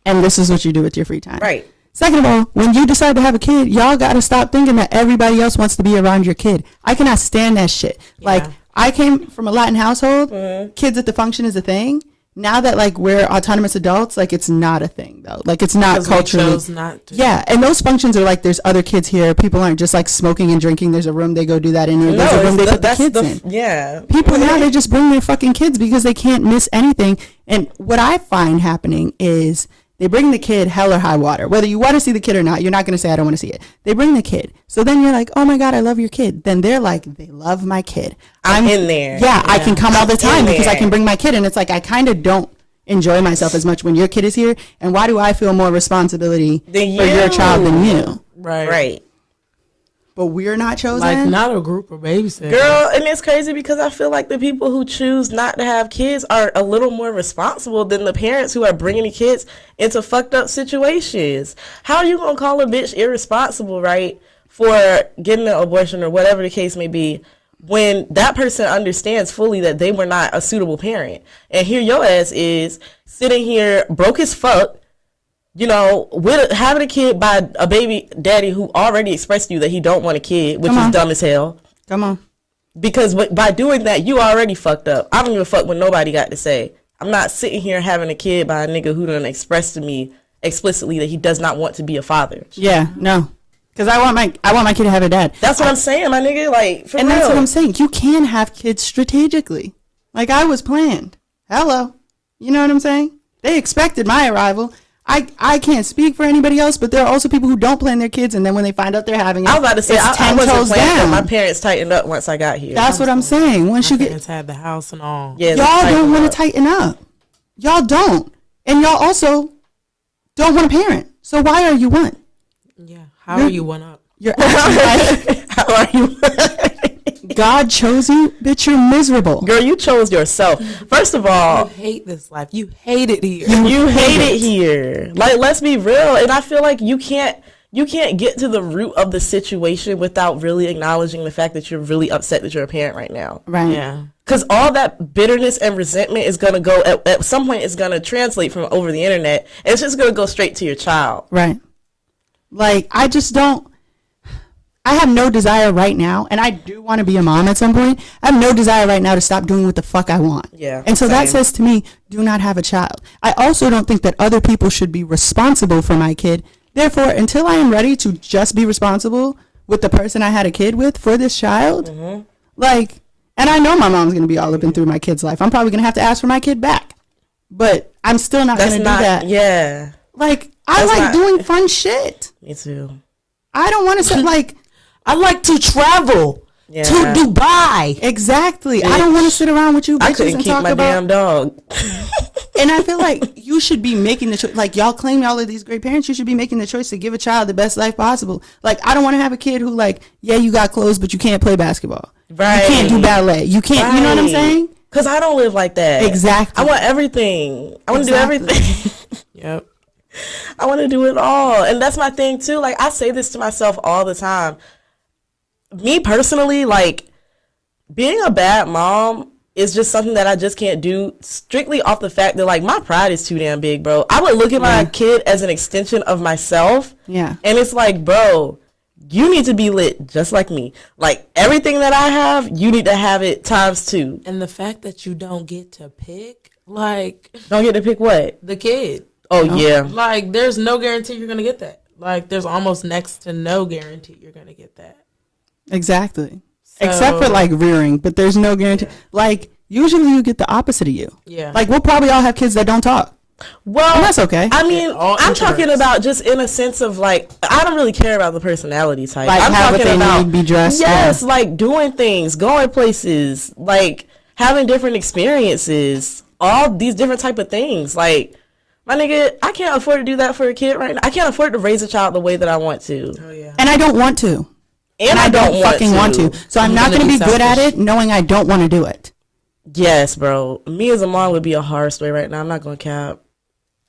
[SPEAKER 1] And this is what you do with your free time.
[SPEAKER 3] Right.
[SPEAKER 1] Second of all, when you decide to have a kid, y'all got to stop thinking that everybody else wants to be around your kid. I cannot stand that shit. Like, I came from a Latin household. Kids at the function is a thing. Now that, like, we're autonomous adults, like, it's not a thing, though. Like, it's not
[SPEAKER 2] 'Cause we
[SPEAKER 1] culturally.
[SPEAKER 2] chose not to.
[SPEAKER 1] Yeah, and those functions are like, there's other kids here. People aren't just, like, smoking and drinking. There's a room they go do that in. Or there's a room they put the kids in.
[SPEAKER 3] Yeah.
[SPEAKER 1] People now, they just bring their fucking kids because they can't miss anything. And what I find happening is they bring the kid hell or high water. Whether you want to see the kid or not, you're not going to say, I don't want to see it. They bring the kid. So then you're like, oh my God, I love your kid. Then they're like, they love my kid.
[SPEAKER 3] I'm in there.
[SPEAKER 1] Yeah, I can come all the time
[SPEAKER 3] in
[SPEAKER 1] because I
[SPEAKER 3] there.
[SPEAKER 1] can bring my kid. And it's like, I kind of don't enjoy myself as much when your kid is here. And why do I feel more responsibility
[SPEAKER 3] Than
[SPEAKER 1] for your
[SPEAKER 3] you.
[SPEAKER 1] child than you?
[SPEAKER 2] Right.
[SPEAKER 3] Right.
[SPEAKER 1] But we're not chosen.
[SPEAKER 2] Like, not a group of babysitters.
[SPEAKER 3] Girl, and it's crazy because I feel like the people who choose not to have kids are a little more responsible than the parents who are bringing the kids into fucked up situations. How are you going to call a bitch irresponsible, right, for getting an abortion or whatever the case may be, when that person understands fully that they were not a suitable parent? And here your ass is sitting here broke as fuck, with having a kid by a baby daddy who already expressed to you that he don't want a kid, which
[SPEAKER 1] Come
[SPEAKER 3] is
[SPEAKER 1] on.
[SPEAKER 3] dumb as hell.
[SPEAKER 1] Come on.
[SPEAKER 3] Because by doing that, you already fucked up. I don't give a fuck what nobody got to say. I'm not sitting here having a kid by a nigga who done expressed to me explicitly that he does not want to be a father.
[SPEAKER 1] Yeah, no. Because I want my kid to have a dad.
[SPEAKER 3] That's what I'm saying, my nigga. Like, for
[SPEAKER 1] And
[SPEAKER 3] real.
[SPEAKER 1] that's what I'm saying. You can have kids strategically. Like, I was planned. Hello. You know what I'm saying? They expected my arrival. I can't speak for anybody else, but there are also people who don't plan their kids, and then when they find out they're having it,
[SPEAKER 3] I was about to say,
[SPEAKER 1] it's
[SPEAKER 3] I
[SPEAKER 1] 10
[SPEAKER 3] wasn't
[SPEAKER 1] toes
[SPEAKER 3] playing, but
[SPEAKER 1] down.
[SPEAKER 3] my parents tightened up once I got here.
[SPEAKER 1] That's what I'm saying. Once you
[SPEAKER 2] My
[SPEAKER 1] get,
[SPEAKER 2] parents had the house and all.
[SPEAKER 3] Yeah, they
[SPEAKER 1] y'all don't
[SPEAKER 3] tightened
[SPEAKER 1] want
[SPEAKER 3] up.
[SPEAKER 1] to tighten up. Y'all don't. And y'all also don't want a parent. So why are you one?
[SPEAKER 2] Yeah. How are you one up?
[SPEAKER 1] You're actually like,
[SPEAKER 3] How are you?
[SPEAKER 1] God chose you, bitch, you're miserable.
[SPEAKER 3] Girl, you chose yourself. First of all,
[SPEAKER 2] You hate this life. You hate it here.
[SPEAKER 3] you hate it here. Like, let's be real. And I feel like you can't get to the root of the situation without really acknowledging the fact that you're really upset that you're a parent right now.
[SPEAKER 1] Right.
[SPEAKER 2] Yeah.
[SPEAKER 3] Because all that bitterness and resentment is going to go, at some point, it's going to translate from over the internet. And it's just going to go straight to your child.
[SPEAKER 1] Right. Like, I just don't. I have no desire right now, and I do want to be a mom at some point. I have no desire right now to stop doing what the fuck I want.
[SPEAKER 3] Yeah,
[SPEAKER 1] And so that
[SPEAKER 3] same.
[SPEAKER 1] says to me, do not have a child. I also don't think that other people should be responsible for my kid. Therefore, until I am ready to just be responsible with the person I had a kid with for this child, like, And I know my mom's going to be all up and through my kid's life. I'm probably going to have to ask for my kid back. But I'm still not going to do that.
[SPEAKER 3] Yeah.
[SPEAKER 1] Like, I like doing fun shit.
[SPEAKER 3] Me too.
[SPEAKER 1] I don't want to say, like...
[SPEAKER 2] I like to travel to Dubai.
[SPEAKER 1] Exactly. Bitch. I don't want to sit around with you bitches
[SPEAKER 3] I couldn't
[SPEAKER 1] and
[SPEAKER 3] keep
[SPEAKER 1] talk
[SPEAKER 3] my
[SPEAKER 1] about...
[SPEAKER 3] damn dog.
[SPEAKER 1] And I feel like you should be making the choice. Like, y'all claim y'all are these great parents. You should be making the choice to give a child the best life possible. Like, I don't want to have a kid who, like, yeah, you got clothes, but you can't play basketball.
[SPEAKER 3] Right.
[SPEAKER 1] You can't do ballet. You can't, you know what I'm saying?
[SPEAKER 3] Because I don't live like that.
[SPEAKER 1] Exactly.
[SPEAKER 3] I want everything. I want to do everything.
[SPEAKER 2] Yep.
[SPEAKER 3] I want to do it all. And that's my thing, too. Like, I say this to myself all the time. Me personally, like, being a bad mom is just something that I just can't do strictly off the fact that, like, my pride is too damn big, bro. I would look at my kid as an extension of myself.
[SPEAKER 1] Yeah.
[SPEAKER 3] And it's like, bro, you need to be lit just like me. Like, everything that I have, you need to have it times 2.
[SPEAKER 2] And the fact that you don't get to pick, like...
[SPEAKER 3] Don't get to pick what?
[SPEAKER 2] The kid.
[SPEAKER 3] Oh, yeah.
[SPEAKER 2] Like, there's no guarantee you're going to get that. Like, there's almost next to no guarantee you're going to get that.
[SPEAKER 1] Exactly. Except for, like, rearing, but there's no guarantee. Like, usually you get the opposite of you.
[SPEAKER 2] Yeah.
[SPEAKER 1] Like, we'll probably all have kids that don't talk.
[SPEAKER 3] Well,
[SPEAKER 1] And that's okay.
[SPEAKER 3] I mean,
[SPEAKER 2] all
[SPEAKER 3] I'm talking
[SPEAKER 2] introverts.
[SPEAKER 3] about just in a sense of, like, I don't really care about the personality type.
[SPEAKER 1] Like,
[SPEAKER 3] I'm
[SPEAKER 1] have what
[SPEAKER 3] talking
[SPEAKER 1] they
[SPEAKER 3] about
[SPEAKER 1] need, be dressed.
[SPEAKER 3] yes, like doing things, going places, like having different experiences, all these different type of things. Like, my nigga, I can't afford to do that for a kid right now. I can't afford to raise a child the way that I want to.
[SPEAKER 2] Oh, yeah.
[SPEAKER 1] And I don't want to.
[SPEAKER 3] And
[SPEAKER 1] I don't fucking want to. So I'm not going to be good at it knowing I don't want to do it.
[SPEAKER 3] Yes, bro. Me as a mom would be a horror story right now. I'm not going to cap.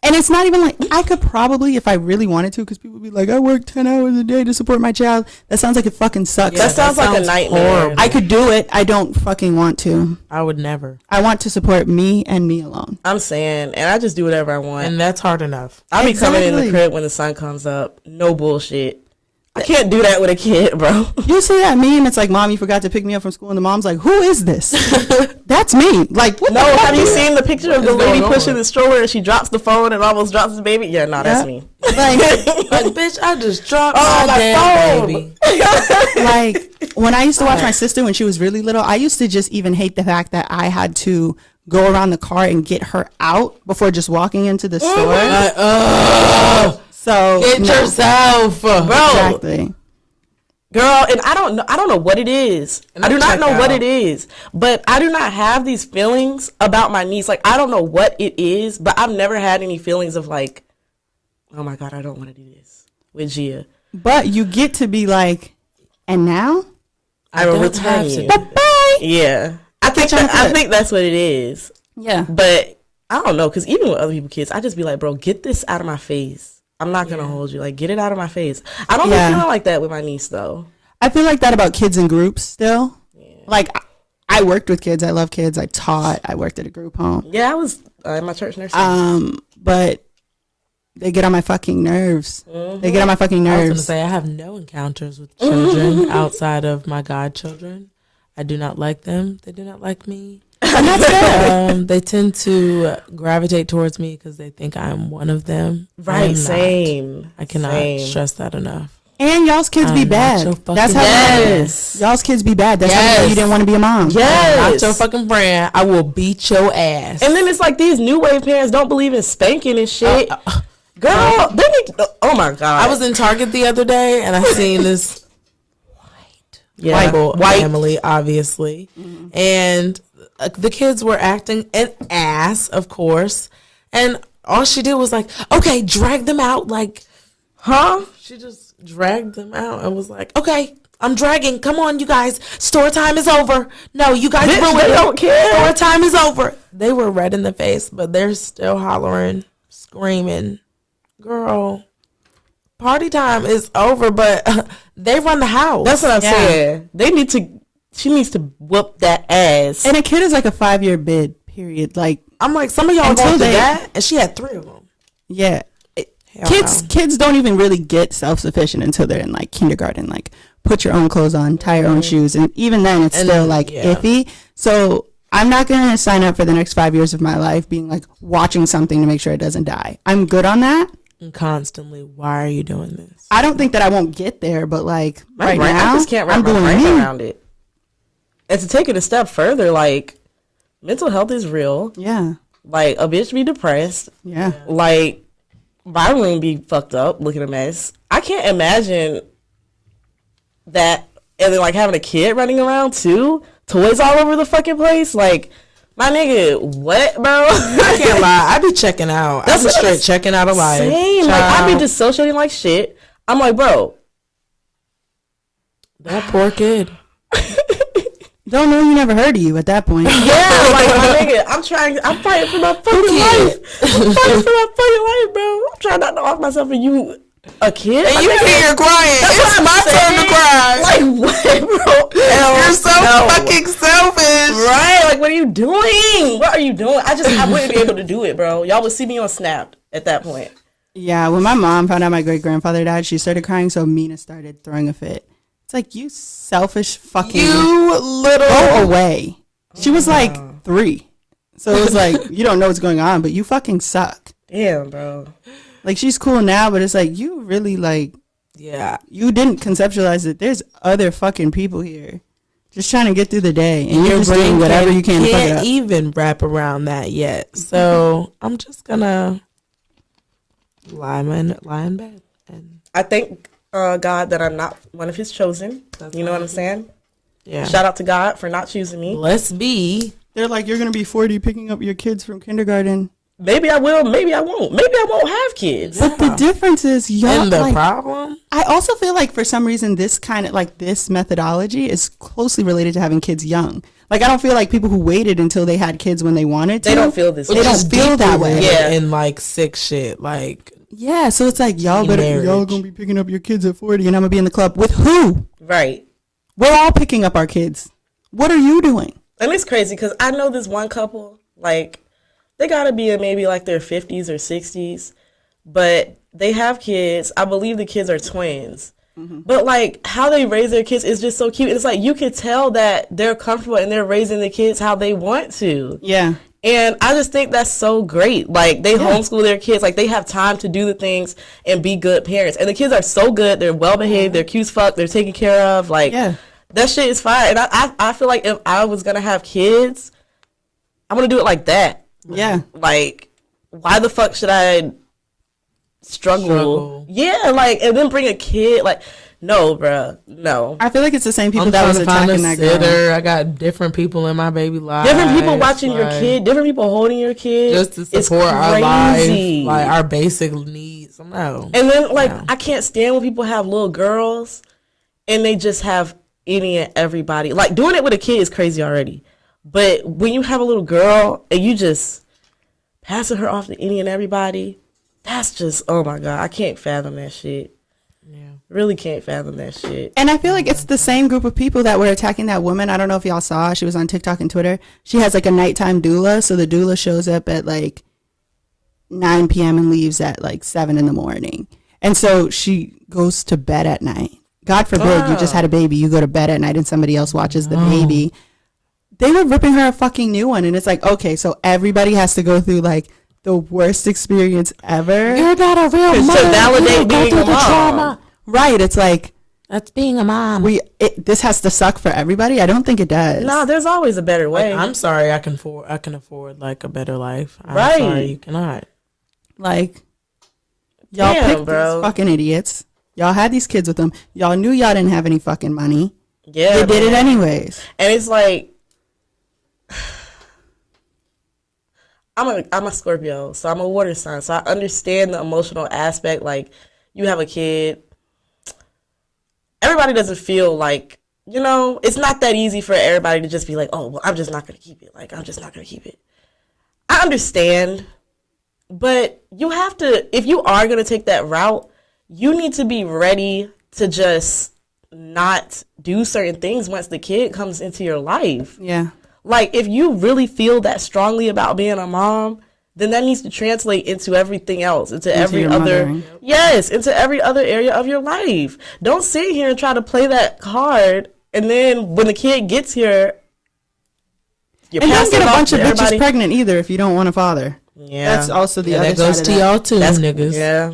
[SPEAKER 1] And it's not even like, I could probably, if I really wanted to, because people would be like, I work 10 hours a day to support my child. That sounds like it fucking sucks.
[SPEAKER 3] Yeah, that sounds like a nightmare.
[SPEAKER 2] horrible.
[SPEAKER 1] I could do it. I don't fucking want to.
[SPEAKER 2] I would never.
[SPEAKER 1] I want to support me and me alone.
[SPEAKER 3] I'm saying, and I just do whatever I want.
[SPEAKER 2] And that's hard enough.
[SPEAKER 3] I'll be coming in the
[SPEAKER 1] Exactly.
[SPEAKER 3] crib when the sun comes up. No bullshit. I can't do that with a kid, bro.
[SPEAKER 1] You see that meme? It's like, Mom, you forgot to pick me up from school. And the mom's like, who is this? That's me. Like, what
[SPEAKER 3] No,
[SPEAKER 1] the fuck
[SPEAKER 3] have you
[SPEAKER 1] is-
[SPEAKER 3] seen the picture of the
[SPEAKER 2] is
[SPEAKER 3] lady
[SPEAKER 2] going
[SPEAKER 3] pushing
[SPEAKER 2] on?
[SPEAKER 3] the stroller and she drops the phone and almost drops the baby? Yeah, no, that's me.
[SPEAKER 1] Like,
[SPEAKER 2] Like, bitch, I just dropped
[SPEAKER 3] Oh,
[SPEAKER 2] my
[SPEAKER 3] my
[SPEAKER 2] damn
[SPEAKER 3] phone.
[SPEAKER 2] baby.
[SPEAKER 1] like when I used to watch my sister when she was really little, I used to just even hate the fact that I had to go around the car and get her out before just walking into the store. So
[SPEAKER 2] Get
[SPEAKER 1] no.
[SPEAKER 2] yourself.
[SPEAKER 3] Bro,
[SPEAKER 1] Exactly.
[SPEAKER 3] girl, and I don't know what it is.
[SPEAKER 2] And
[SPEAKER 3] I do
[SPEAKER 2] I
[SPEAKER 3] not
[SPEAKER 2] check
[SPEAKER 3] know what
[SPEAKER 2] out.
[SPEAKER 3] it is, but I do not have these feelings about my niece. Like, I don't know what it is, but I've never had any feelings of like, oh my God, I don't want to do this with Gia.
[SPEAKER 1] But you get to be like, and now?
[SPEAKER 3] I will
[SPEAKER 2] don't
[SPEAKER 3] return
[SPEAKER 2] have to
[SPEAKER 3] you.
[SPEAKER 2] do
[SPEAKER 1] Bye.
[SPEAKER 3] Yeah. I think that's what it is.
[SPEAKER 1] Yeah.
[SPEAKER 3] But I don't know, because even with other people's kids, I just be like, bro, get this out of my face. I'm not going to hold you. Like, get it out of my face. I don't be feeling like that with my niece, though.
[SPEAKER 1] I feel like that about kids in groups still. Yeah. Like, I worked with kids. I love kids. I taught. I worked at a group home.
[SPEAKER 3] Yeah, I was in my church nursing.
[SPEAKER 1] But they get on my fucking nerves.
[SPEAKER 3] Mm-hmm.
[SPEAKER 1] They get on my fucking
[SPEAKER 2] I was going to
[SPEAKER 1] nerves.
[SPEAKER 2] say, I have no encounters with children outside of my godchildren. I do not like them. They do not like me.
[SPEAKER 1] And that's good.
[SPEAKER 2] They tend to gravitate towards me because they think I'm one of them.
[SPEAKER 3] Right,
[SPEAKER 2] I'm not.
[SPEAKER 3] same.
[SPEAKER 2] I cannot
[SPEAKER 3] Same.
[SPEAKER 2] stress that enough.
[SPEAKER 1] And y'all's kids be
[SPEAKER 2] I'm not
[SPEAKER 1] bad.
[SPEAKER 2] your fucking
[SPEAKER 1] That's how
[SPEAKER 3] Yes.
[SPEAKER 1] y'all's kids be bad. That's how you know
[SPEAKER 2] Yes.
[SPEAKER 1] you didn't want to be a mom.
[SPEAKER 3] Yes.
[SPEAKER 2] Not your fucking friend. I will beat your ass.
[SPEAKER 3] And then it's like these new wave parents don't believe in spanking and shit. Girl, they need oh my God.
[SPEAKER 2] I was in Target the other day and I seen this white family, obviously. And the kids were acting an ass, of course. And all she did was like, okay, drag them out. Like, huh? She just dragged them out and was like, okay, I'm dragging. Come on, you guys. Store time is over. No, you guys ruined
[SPEAKER 3] they
[SPEAKER 2] it.
[SPEAKER 3] don't care.
[SPEAKER 2] Store time is over. They were red in the face, but they're still hollering, screaming. Girl, party time is over, but they run the house.
[SPEAKER 3] That's what I'm saying. She needs to whoop that ass.
[SPEAKER 1] And a kid is like a 5-year bid, period. Like,
[SPEAKER 2] I'm like, some of y'all
[SPEAKER 1] Until
[SPEAKER 2] wanted
[SPEAKER 1] they-
[SPEAKER 2] that, and she had 3 of them.
[SPEAKER 1] yeah.
[SPEAKER 2] Hell
[SPEAKER 1] Kids don't even really get self-sufficient until they're in like kindergarten. Like, put your own clothes on, tie your own shoes. And even then it's
[SPEAKER 2] And
[SPEAKER 1] still
[SPEAKER 2] then,
[SPEAKER 1] like
[SPEAKER 2] yeah.
[SPEAKER 1] iffy. So I'm not going to sign up for the next 5 years of my life being like watching something to make sure it doesn't die. I'm good on that.
[SPEAKER 2] And constantly, why are you doing this?
[SPEAKER 1] I don't think that I won't get there, but like
[SPEAKER 3] My
[SPEAKER 1] right
[SPEAKER 3] brain,
[SPEAKER 1] now,
[SPEAKER 3] I just can't wrap
[SPEAKER 1] I'm
[SPEAKER 3] my
[SPEAKER 1] doing
[SPEAKER 3] brain
[SPEAKER 1] me.
[SPEAKER 3] around it. And to take it a step further, like, mental health is real.
[SPEAKER 1] Yeah.
[SPEAKER 3] Like, a bitch be depressed.
[SPEAKER 1] Yeah.
[SPEAKER 3] Like, my room be fucked up, looking a mess. I can't imagine that, and then, like, having a kid running around, too. Toys all over the fucking place. Like, my nigga, what, bro?
[SPEAKER 2] I can't lie. I be checking out. I be straight checking out of life.
[SPEAKER 3] Same. Like, I be dissociating like shit. I'm like, bro.
[SPEAKER 2] That poor kid.
[SPEAKER 1] Don't know you never heard of you at that point.
[SPEAKER 3] Yeah, like, my nigga, I'm fighting for my fucking life. I'm fighting for my fucking life, bro. I'm trying not to off myself for you, a kid.
[SPEAKER 2] And you here crying. It's my turn to cry.
[SPEAKER 3] Like, what, bro?
[SPEAKER 2] You're so fucking selfish.
[SPEAKER 3] Right? Like, what are you doing? What are you doing? I wouldn't be able to do it, bro. Y'all would see me on Snap at that point.
[SPEAKER 1] Yeah, when my mom found out my great grandfather died, she started crying, so Mina started throwing a fit. It's like, you selfish fucking...
[SPEAKER 2] You little...
[SPEAKER 1] Go away. She was like 3. So it was like, you don't know what's going on, but you fucking suck.
[SPEAKER 3] Damn, bro.
[SPEAKER 1] Like, she's cool now, but it's like, you really, like...
[SPEAKER 2] Yeah.
[SPEAKER 1] You didn't conceptualize that there's other fucking people here just trying to get through the day, and you're just doing whatever you can to fuck it up.
[SPEAKER 2] Can't even wrap around that yet. So I'm just gonna lie in bed. And
[SPEAKER 3] I thank God that I'm not one of his chosen. You know what I'm saying?
[SPEAKER 2] yeah.
[SPEAKER 3] Shout out to God for not choosing me.
[SPEAKER 2] Let's be.
[SPEAKER 1] They're like, you're going to be 40 picking up your kids from kindergarten.
[SPEAKER 3] Maybe I will, maybe I won't. Maybe I won't have kids.
[SPEAKER 1] But the difference is, y'all,
[SPEAKER 2] And the
[SPEAKER 1] like,
[SPEAKER 2] problem?
[SPEAKER 1] I also feel like for some reason this kind of like this methodology is closely related to having kids young. Like, I don't feel like people who waited until they had kids when they wanted to.
[SPEAKER 3] They don't feel this
[SPEAKER 1] They
[SPEAKER 3] way.
[SPEAKER 1] don't feel that way.
[SPEAKER 3] Yeah.
[SPEAKER 2] And like sick shit. Like,
[SPEAKER 1] Yeah, so it's like, y'all
[SPEAKER 2] Marriage.
[SPEAKER 1] y'all gonna be picking up your kids at 40 and I'm gonna be in the club with who?
[SPEAKER 3] Right.
[SPEAKER 1] We're all picking up our kids. What are you doing?
[SPEAKER 3] And it's crazy because I know this one couple, like, they gotta be in maybe like their 50s or 60s, but they have kids. I believe the kids are twins. But like how they raise their kids is just so cute. It's like you can tell that they're comfortable and they're raising the kids how they want to.
[SPEAKER 1] Yeah.
[SPEAKER 3] And I just think that's so great. Like, they homeschool their kids. Like, they have time to do the things and be good parents. And the kids are so good. They're well behaved. They're cute as fuck. They're taken care of. Like, that shit is fine. And I feel like if I was going to have kids, I'm going to do it like that.
[SPEAKER 1] Yeah.
[SPEAKER 3] Like, why the fuck should I struggle? Yeah, like, and then bring a kid. Like, no, bruh. No.
[SPEAKER 1] I feel like it's the same people
[SPEAKER 2] I'm
[SPEAKER 1] that was
[SPEAKER 2] trying to find
[SPEAKER 1] attacking
[SPEAKER 2] a
[SPEAKER 1] that girl.
[SPEAKER 2] sitter. I got different people in my baby life.
[SPEAKER 3] Different people watching your kid. Different people holding your kid.
[SPEAKER 2] Just to
[SPEAKER 3] It's
[SPEAKER 2] support our
[SPEAKER 3] crazy.
[SPEAKER 2] life. Like, our basic needs. No.
[SPEAKER 3] And then, like, I can't stand when people have little girls and they just have any and everybody. Like, doing it with a kid is crazy already. But when you have a little girl and you just passing her off to any and everybody, that's just, oh my God, I can't fathom that shit.
[SPEAKER 2] Yeah.
[SPEAKER 3] Really can't fathom that shit.
[SPEAKER 1] And I feel like it's the same group of people that were attacking that woman. I don't know if y'all saw. She was on TikTok and Twitter. She has like a nighttime doula. So the doula shows up at like 9 p.m. and leaves at like 7 in the morning. And so she goes to bed at night. God forbid you just had a baby. You go to bed at night and somebody else watches the baby. They were ripping her a fucking new one. And it's like, okay, so everybody has to go through like the worst experience ever.
[SPEAKER 2] You're not a real mom.
[SPEAKER 3] To validate being a mom.
[SPEAKER 1] Right. It's like,
[SPEAKER 2] That's being a mom.
[SPEAKER 1] this has to suck for everybody. I don't think it does.
[SPEAKER 3] No, there's always a better way.
[SPEAKER 2] Like, I'm sorry I can afford like a better life. I'm
[SPEAKER 3] Right.
[SPEAKER 2] sorry you cannot.
[SPEAKER 1] Like, y'all
[SPEAKER 3] Damn,
[SPEAKER 1] picked
[SPEAKER 3] bro.
[SPEAKER 1] these fucking idiots. Y'all had these kids with them. Y'all knew y'all didn't have any fucking money.
[SPEAKER 3] Yeah,
[SPEAKER 1] They did it
[SPEAKER 3] man.
[SPEAKER 1] anyways.
[SPEAKER 3] And it's like, I'm a Scorpio, so I'm a water sign, so I understand the emotional aspect. Like, you have a kid. Everybody doesn't feel like, you know, it's not that easy for everybody to just be like, oh, well, I'm just not going to keep it. Like, I'm just not going to keep it. I understand, but you have to, if you are going to take that route, you need to be ready to just not do certain things once the kid comes into your life.
[SPEAKER 1] Yeah.
[SPEAKER 3] Like, if you really feel that strongly about being a mom, then that needs to translate into everything else, into every
[SPEAKER 1] your
[SPEAKER 3] other,
[SPEAKER 1] mothering.
[SPEAKER 3] yes, into every other area of your life. Don't sit here and try to play that card, and then when the kid gets here, you're
[SPEAKER 1] And don't
[SPEAKER 3] passing
[SPEAKER 1] get a
[SPEAKER 3] it off
[SPEAKER 1] bunch
[SPEAKER 3] to
[SPEAKER 1] of bitches
[SPEAKER 3] everybody.
[SPEAKER 1] pregnant either if you don't want a father.
[SPEAKER 3] Yeah,
[SPEAKER 1] That's also the
[SPEAKER 2] Yeah,
[SPEAKER 1] other
[SPEAKER 2] that goes
[SPEAKER 1] side
[SPEAKER 2] to
[SPEAKER 1] of that.
[SPEAKER 2] y'all too,
[SPEAKER 3] That's
[SPEAKER 2] niggas.
[SPEAKER 3] Yeah,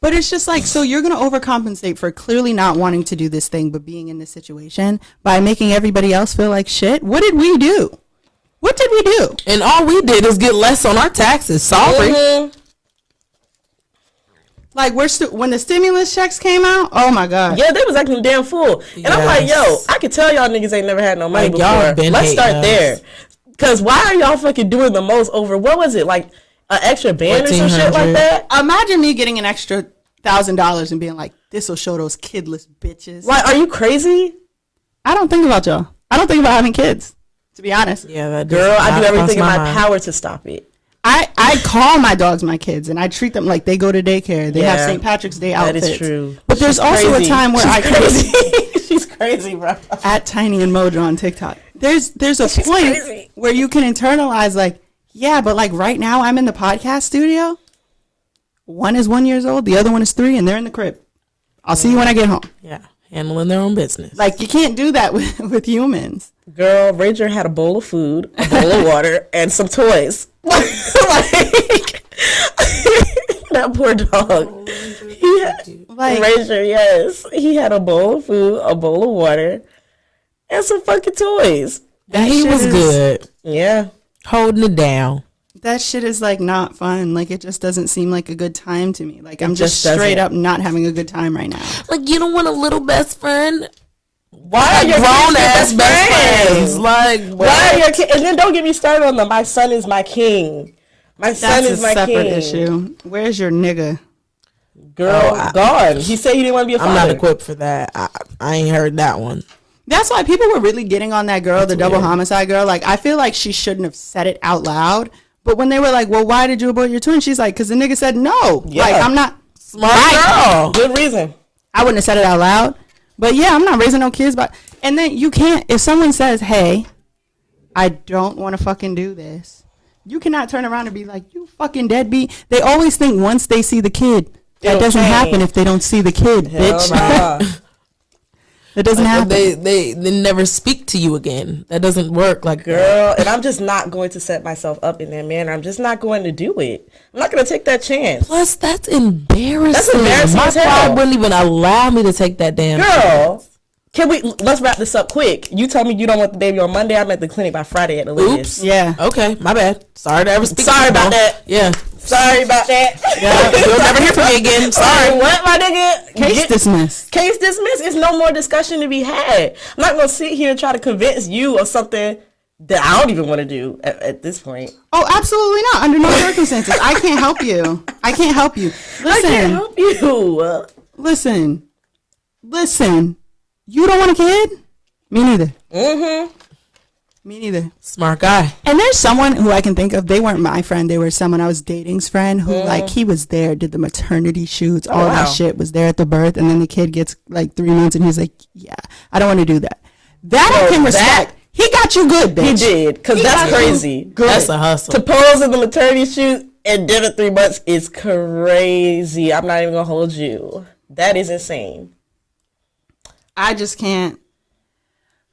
[SPEAKER 1] But it's just like, so you're going to overcompensate for clearly not wanting to do this thing, but being in this situation by making everybody else feel like shit. What did we do? What did we do?
[SPEAKER 2] And all we did is get less on our taxes. Sorry.
[SPEAKER 3] Mm-hmm.
[SPEAKER 1] Like, when the stimulus checks came out, oh my God.
[SPEAKER 3] Yeah, they was acting damn fool. And I'm like, yo, I can tell y'all niggas ain't never had no money
[SPEAKER 2] Like, y'all
[SPEAKER 3] before.
[SPEAKER 2] been
[SPEAKER 3] Let's start
[SPEAKER 2] hating
[SPEAKER 3] there.
[SPEAKER 2] us.
[SPEAKER 3] Because why are y'all fucking doing the most over, what was it, like an extra band or some shit like
[SPEAKER 2] 1400.
[SPEAKER 3] that?
[SPEAKER 1] Imagine me getting an extra $1,000 and being like, this will show those kidless bitches.
[SPEAKER 3] Like, are you crazy?
[SPEAKER 1] I don't think about y'all. I don't think about having kids, to be honest.
[SPEAKER 2] Yeah, that
[SPEAKER 3] Girl, I do everything in my
[SPEAKER 2] mind.
[SPEAKER 3] power to stop it.
[SPEAKER 1] I call my dogs my kids, and I treat them like they go to daycare. They have
[SPEAKER 3] Yeah,
[SPEAKER 1] St. Patrick's Day
[SPEAKER 3] That
[SPEAKER 1] outfits.
[SPEAKER 3] is true.
[SPEAKER 1] But there's
[SPEAKER 3] She's
[SPEAKER 1] also
[SPEAKER 3] crazy.
[SPEAKER 1] a time where
[SPEAKER 3] She's
[SPEAKER 1] I
[SPEAKER 3] crazy. She's crazy, bro.
[SPEAKER 1] at Tiny and Mojo on TikTok. There's a
[SPEAKER 3] She's
[SPEAKER 1] point
[SPEAKER 3] crazy.
[SPEAKER 1] where you can internalize like, yeah, but like right now I'm in the podcast studio. One is 1 year old, the other one is 3, and they're in the crib. I'll see you when I get home.
[SPEAKER 2] Yeah, handling their own business.
[SPEAKER 1] Like, you can't do that with humans.
[SPEAKER 3] Girl, Ranger had a bowl of food, a bowl of water, and some toys. Like, that poor dog. He had,
[SPEAKER 1] Like-
[SPEAKER 3] Ranger, yes. He had a bowl of food, a bowl of water, and some fucking toys.
[SPEAKER 2] And he
[SPEAKER 1] shit
[SPEAKER 2] was
[SPEAKER 1] is-
[SPEAKER 2] good,
[SPEAKER 3] Yeah.
[SPEAKER 2] holding it down.
[SPEAKER 1] That shit is like not fun. Like, it just doesn't seem like a good time to me. Like, I'm just
[SPEAKER 3] just
[SPEAKER 1] straight
[SPEAKER 3] doesn't.
[SPEAKER 1] up not having a good time right now.
[SPEAKER 2] Like, you don't want a little best friend?
[SPEAKER 3] Why are your
[SPEAKER 2] Grown
[SPEAKER 3] kids
[SPEAKER 2] ass best friends.
[SPEAKER 3] friends?
[SPEAKER 2] Like,
[SPEAKER 3] Why are your kids? And then don't get me started on the my son is my king. My son
[SPEAKER 1] That's
[SPEAKER 3] is
[SPEAKER 1] a
[SPEAKER 3] my
[SPEAKER 1] separate
[SPEAKER 3] king.
[SPEAKER 1] issue. Where's your nigga?
[SPEAKER 3] Girl, gone. He said he didn't want to be a father.
[SPEAKER 2] I'm not equipped for that. I ain't heard that one.
[SPEAKER 1] That's why people were really getting on that girl, the double homicide girl. Like, I feel like she shouldn't have said it out loud. But when they were like, well, why did you abort your twin? She's like, because the nigga said no.
[SPEAKER 3] Yeah.
[SPEAKER 1] Like, I'm not
[SPEAKER 2] Smart
[SPEAKER 1] right.
[SPEAKER 2] girl.
[SPEAKER 3] Good reason.
[SPEAKER 1] I wouldn't have said it out loud. But yeah, I'm not raising no kids. But and then you can't, if someone says, hey, I don't want to fucking do this, you cannot turn around and be like, you fucking deadbeat. They always think once they see the kid, that
[SPEAKER 3] It'll
[SPEAKER 1] doesn't
[SPEAKER 3] change.
[SPEAKER 1] happen if they don't see the kid, bitch.
[SPEAKER 3] Hell nah.
[SPEAKER 1] That doesn't happen.
[SPEAKER 2] They never speak to you again. That doesn't work. Like,
[SPEAKER 3] Girl, and I'm just not going to set myself up in that manner. I'm just not going to do it. I'm not going to take that chance.
[SPEAKER 2] plus that's embarrassing.
[SPEAKER 3] That's embarrassing
[SPEAKER 2] My
[SPEAKER 3] as hell.
[SPEAKER 2] pride wouldn't even allow me to take that damn.
[SPEAKER 3] Girl, let's wrap this up quick. You told me you don't want the baby on Monday. I'm at the clinic by Friday at the latest.
[SPEAKER 2] Oops.
[SPEAKER 1] Yeah.
[SPEAKER 2] Okay, my bad. Sorry to ever speak.
[SPEAKER 3] Sorry
[SPEAKER 2] to you,
[SPEAKER 3] about
[SPEAKER 2] Mom.
[SPEAKER 3] that.
[SPEAKER 2] Yeah.
[SPEAKER 3] Sorry about that.
[SPEAKER 2] Yeah. You'll never hear from me again. Sorry.
[SPEAKER 3] What, my nigga?
[SPEAKER 1] Case dismissed.
[SPEAKER 3] Case dismissed. It's no more discussion to be had. I'm not going to sit here and try to convince you of something that I don't even want to do at this point.
[SPEAKER 1] Oh, absolutely not. Under no circumstances. I can't help you. I can't help you.
[SPEAKER 3] I can't
[SPEAKER 1] Listen,
[SPEAKER 3] help you.
[SPEAKER 1] listen. You don't want a kid? Me neither.
[SPEAKER 3] Mm-hmm.
[SPEAKER 1] Me neither.
[SPEAKER 2] Smart guy.
[SPEAKER 1] And there's someone who I can think of. They weren't my friend. They were someone I was dating's friend who, like, he was there, did the maternity shoots, all that
[SPEAKER 3] wow.
[SPEAKER 1] shit, was there at the birth. And then the kid gets like 3 months and he's like, yeah, I don't want to do that. That I
[SPEAKER 3] Yo,
[SPEAKER 1] can
[SPEAKER 3] that-
[SPEAKER 1] respect. He got you good, bitch.
[SPEAKER 3] He did. Because that's
[SPEAKER 1] got you
[SPEAKER 3] crazy.
[SPEAKER 1] good.
[SPEAKER 2] That's a hustle.
[SPEAKER 3] To pose in the maternity shoot and then at 3 months is crazy. I'm not even going to hold you. That is insane.
[SPEAKER 1] I just can't.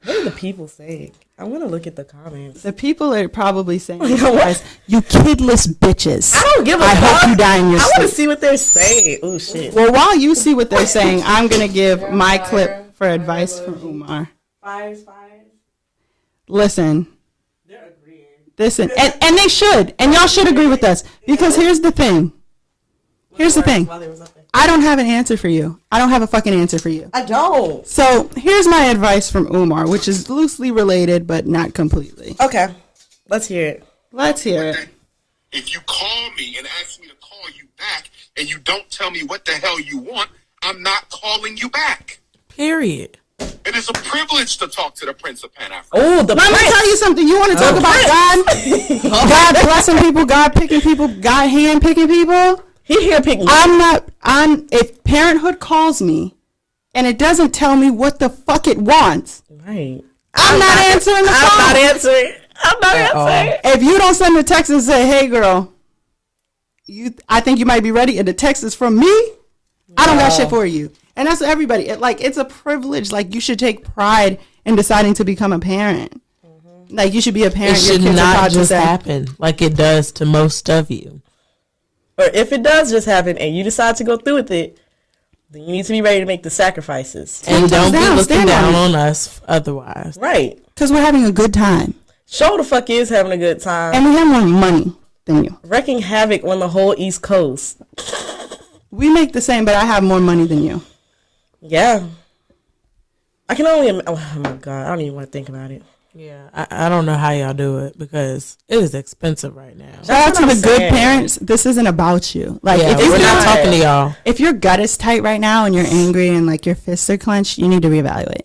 [SPEAKER 3] What are the people saying? I'm going to look at the comments.
[SPEAKER 1] The people are probably saying,
[SPEAKER 3] You know what?
[SPEAKER 1] you kidless bitches.
[SPEAKER 3] I don't give a
[SPEAKER 1] I
[SPEAKER 3] fuck.
[SPEAKER 1] hope you die in your
[SPEAKER 3] I want to
[SPEAKER 1] sleep.
[SPEAKER 3] see what they're saying. Oh, shit.
[SPEAKER 1] Well, while you see what they're saying, I'm going to give my clip for advice from Umar.
[SPEAKER 3] Fires.
[SPEAKER 1] Listen. Listen. And they should. And y'all should agree with us. Because here's the thing. Here's the thing. I don't have an answer for you. I don't have a fucking answer for you.
[SPEAKER 3] I don't.
[SPEAKER 1] So here's my advice from Umar, which is loosely related, but not completely.
[SPEAKER 3] Okay. Let's hear it.
[SPEAKER 1] Let's hear it.
[SPEAKER 5] If you call me and ask me to call you back and you don't tell me what the hell you want, I'm not calling you back.
[SPEAKER 2] Period.
[SPEAKER 5] It is a privilege to talk to the Prince of Pan-Africa.
[SPEAKER 3] Oh, the
[SPEAKER 1] Let me
[SPEAKER 3] prince.
[SPEAKER 1] tell you something. You want to talk about God? God blessing people, God picking people, God hand picking people?
[SPEAKER 3] He here picking.
[SPEAKER 1] If parenthood calls me and it doesn't tell me what the fuck it wants,
[SPEAKER 3] Right.
[SPEAKER 1] I'm not answering the phone.
[SPEAKER 3] I'm not answering. I'm not answering.
[SPEAKER 1] If you don't send a text and say, hey girl, I think you might be ready, and the text is from me, I don't got shit for you. And that's everybody. It's a privilege. Like, you should take pride in deciding to become a parent. Like, you should be a parent.
[SPEAKER 2] It
[SPEAKER 1] your
[SPEAKER 2] should
[SPEAKER 1] kids are
[SPEAKER 2] not
[SPEAKER 1] proud to
[SPEAKER 2] just
[SPEAKER 1] say.
[SPEAKER 2] happen like it does to most of you.
[SPEAKER 3] or if it does just happen and you decide to go through with it, then you need to be ready to make the sacrifices.
[SPEAKER 2] And don't be
[SPEAKER 1] down,
[SPEAKER 2] looking
[SPEAKER 1] stand
[SPEAKER 2] down
[SPEAKER 1] on
[SPEAKER 2] on us otherwise.
[SPEAKER 3] Right.
[SPEAKER 1] Because we're having a good time.
[SPEAKER 3] Show the fuck is having a good time.
[SPEAKER 1] And we have more money than you.
[SPEAKER 3] Wrecking havoc on the whole East Coast.
[SPEAKER 1] We make the same, but I have more money than you.
[SPEAKER 3] Yeah. I can only, oh my God, I don't even want to think about it.
[SPEAKER 2] Yeah, I don't know how y'all do it because it is expensive right now.
[SPEAKER 1] Shout out to
[SPEAKER 3] what
[SPEAKER 1] the
[SPEAKER 3] I'm
[SPEAKER 1] good
[SPEAKER 3] saying.
[SPEAKER 1] parents. This isn't about you. Like,
[SPEAKER 2] Yeah,
[SPEAKER 1] if
[SPEAKER 2] we're
[SPEAKER 1] you're
[SPEAKER 2] not talking to y'all.
[SPEAKER 1] If your gut is tight right now and you're angry and like your fists are clenched, you need to reevaluate.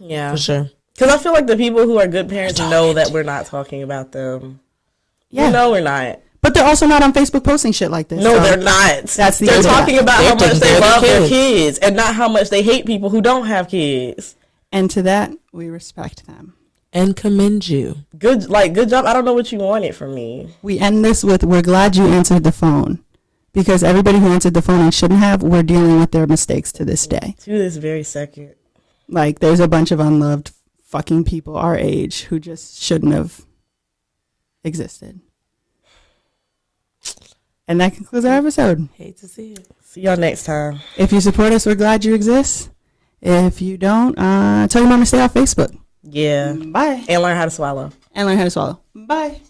[SPEAKER 3] Yeah.
[SPEAKER 2] For sure.
[SPEAKER 3] Because I feel like the people who are good parents know that we're not talking about them.
[SPEAKER 1] Yeah.
[SPEAKER 3] No, we're not.
[SPEAKER 1] But they're also not on Facebook posting shit like this.
[SPEAKER 3] No,
[SPEAKER 1] so
[SPEAKER 3] they're not.
[SPEAKER 1] That's the
[SPEAKER 3] They're
[SPEAKER 1] other
[SPEAKER 3] talking
[SPEAKER 1] side.
[SPEAKER 3] about
[SPEAKER 2] They're
[SPEAKER 3] how much
[SPEAKER 2] taking
[SPEAKER 3] they
[SPEAKER 2] care of
[SPEAKER 3] love
[SPEAKER 2] their
[SPEAKER 3] their kids and not how much they hate people who don't have kids.
[SPEAKER 1] And to that, we respect them.
[SPEAKER 2] And commend you.
[SPEAKER 3] Good job. I don't know what you wanted from me.
[SPEAKER 1] We end this with, we're glad you answered the phone. Because everybody who answered the phone and shouldn't have, we're dealing with their mistakes to this day.
[SPEAKER 3] To this very second.
[SPEAKER 1] Like, there's a bunch of unloved fucking people our age who just shouldn't have existed. And that concludes our episode.
[SPEAKER 2] Hate to see it.
[SPEAKER 3] See y'all next time.
[SPEAKER 1] If you support us, we're glad you exist. If you don't, tell your mom to stay off Facebook.
[SPEAKER 3] Yeah.
[SPEAKER 1] Bye.
[SPEAKER 3] And learn how to swallow.
[SPEAKER 1] And learn how to swallow. Bye.